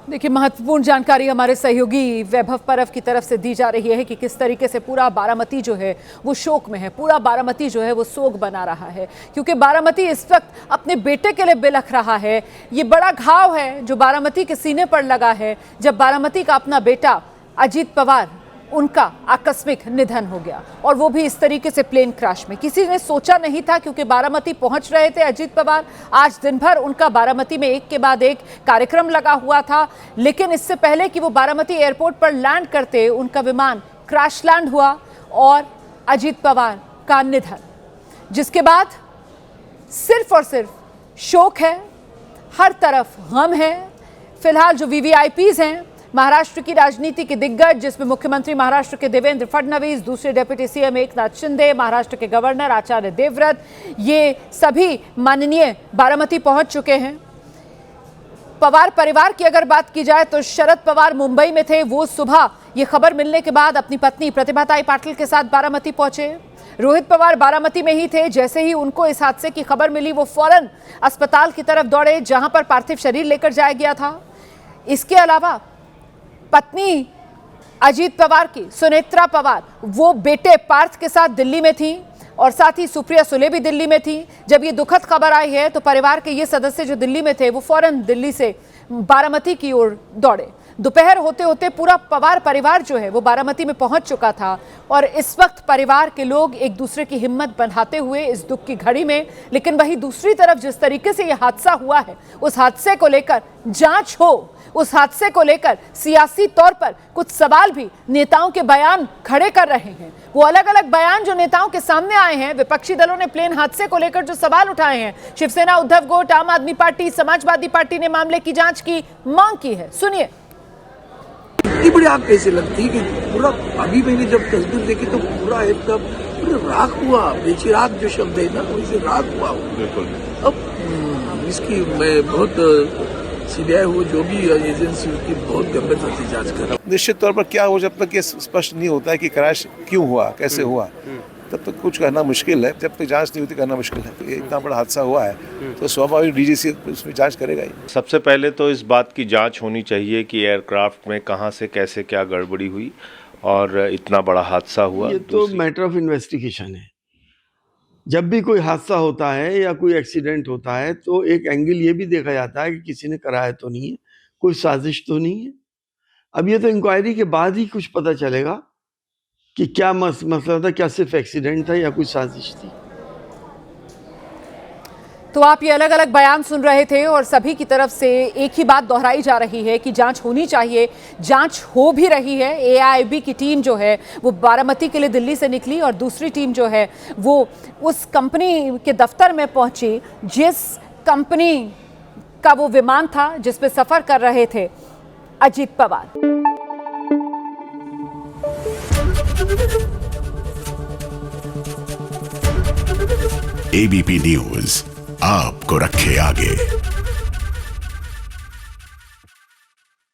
A: देखिए महत्वपूर्ण जानकारी हमारे सहयोगी वैभव परब की तरफ से दी जा रही है कि किस तरीके से पूरा बारामती जो है वो शोक में है, पूरा बारामती जो है वो सोग बना रहा है, क्योंकि बारामती इस वक्त अपने बेटे के लिए बिलख रहा है। ये बड़ा घाव है जो बारामती के सीने पर लगा है, जब बारामती का अपना बेटा अजित पवार, उनका आकस्मिक निधन हो गया, और वो भी इस तरीके से प्लेन क्रैश में। किसी ने सोचा नहीं था, क्योंकि बारामती पहुंच रहे थे अजित पवार। आज दिन भर उनका बारामती में एक के बाद एक कार्यक्रम लगा हुआ था, लेकिन इससे पहले कि वो बारामती एयरपोर्ट पर लैंड करते, उनका विमान क्रैश लैंड हुआ और अजित पवार का निधन, जिसके बाद सिर्फ और सिर्फ शोक है, हर तरफ गम है। फिलहाल जो VVIPs हैं, महाराष्ट्र की राजनीति के दिग्गज, जिसमें मुख्यमंत्री महाराष्ट्र के देवेंद्र फडणवीस, दूसरे डेप्यूटी CM एकनाथ शिंदे, महाराष्ट्र के गवर्नर आचार्य देवव्रत, ये सभी माननीय बारामती पहुंच चुके हैं। पवार परिवार की अगर बात की जाए तो शरद पवार मुंबई में थे, वो सुबह ये खबर मिलने के बाद अपनी पत्नी प्रतिभाताई पाटिल के साथ बारामती पहुंचे। रोहित पवार बारामती में ही थे। जैसे ही उनको इस हादसे की खबर मिली, वो फौरन अस्पताल की तरफ दौड़े, जहां पर पार्थिव शरीर लेकर जाया गया था। इसके अलावा पत्नी अजीत पवार की सुनेत्रा पवार वो बेटे पार्थ के साथ दिल्ली में थी और साथ ही सुप्रिया सुले भी दिल्ली में थी। जब ये दुखद खबर आई है तो परिवार के ये सदस्य जो दिल्ली में थे वो फौरन दिल्ली से बारामती की ओर दौड़े। दोपहर होते होते पूरा पवार परिवार जो है वो बारामती में पहुंच चुका था और इस वक्त परिवार के लोग एक दूसरे की हिम्मत बढ़ाते हुए इस दुख की घड़ी में, लेकिन वहीं दूसरी तरफ जिस तरीके से यह हादसा हुआ है उस हादसे को लेकर जांच हो, उस हादसे को लेकर सियासी तौर पर कुछ सवाल भी नेताओं के बयान खड़े कर रहे हैं। वो अलग अलग बयान जो नेताओं के सामने आए हैं, विपक्षी दलों ने प्लेन हादसे को लेकर जो सवाल उठाए हैं, शिवसेना, उद्धव गुट, आम आदमी पार्टी, समाजवादी पार्टी ने मामले की जांच की मांग की है। सुनिए।
S: इतनी बड़ी आग कैसे लगती है कि पूरा, अभी मैंने जब तस्वीर देखी तो पूरा एकदम पूरा राख हुआ, बेचिराग जो शब्द है ना वैसे राख हुआ। बिल्कुल। अब इसकी मैं बहुत सीबीआई हो जो भी एजेंसी उसकी बहुत गंभीरता से जांच कर रहा हूं।
C: निश्चित तौर पर क्या हो, जब तक ये स्पष्ट नहीं होता है कि क्रैश क्यों हुआ, कैसे हुआ, तब तक कुछ कहना मुश्किल है। जब तक जांच नहीं होती कहना मुश्किल है। तो ये इतना बड़ा हादसा हुआ है तो स्वाभाविक डीजीसी उसमें जांच करेगा ही।
T: सबसे पहले तो इस बात की जांच होनी चाहिए कि एयरक्राफ्ट में कहां से कैसे क्या गड़बड़ी हुई और इतना बड़ा हादसा हुआ।
U: ये तो मैटर ऑफ इन्वेस्टिगेशन है। जब भी कोई हादसा होता है या कोई एक्सीडेंट होता है तो एक एंगल ये भी देखा जाता है कि किसी ने कराया तो नहीं है, कोई साजिश तो नहीं है। अब ये तो इंक्वायरी के बाद ही कुछ पता चलेगा कि क्या मसला था, क्या सिर्फ एक्सीडेंट था या कोई साजिश थी।
A: तो आप ये अलग अलग बयान सुन रहे थे और सभी की तरफ से एक ही बात दोहराई जा रही है कि जांच होनी चाहिए। जांच हो भी रही है। एआईबी की टीम जो है वो बारामती के लिए दिल्ली से निकली और दूसरी टीम जो है वो उस कंपनी के दफ्तर में पहुंची जिस कंपनी का वो विमान था जिस पे सफर कर रहे थे अजीत पवार।
V: एबीपी न्यूज आपको रखे आगे।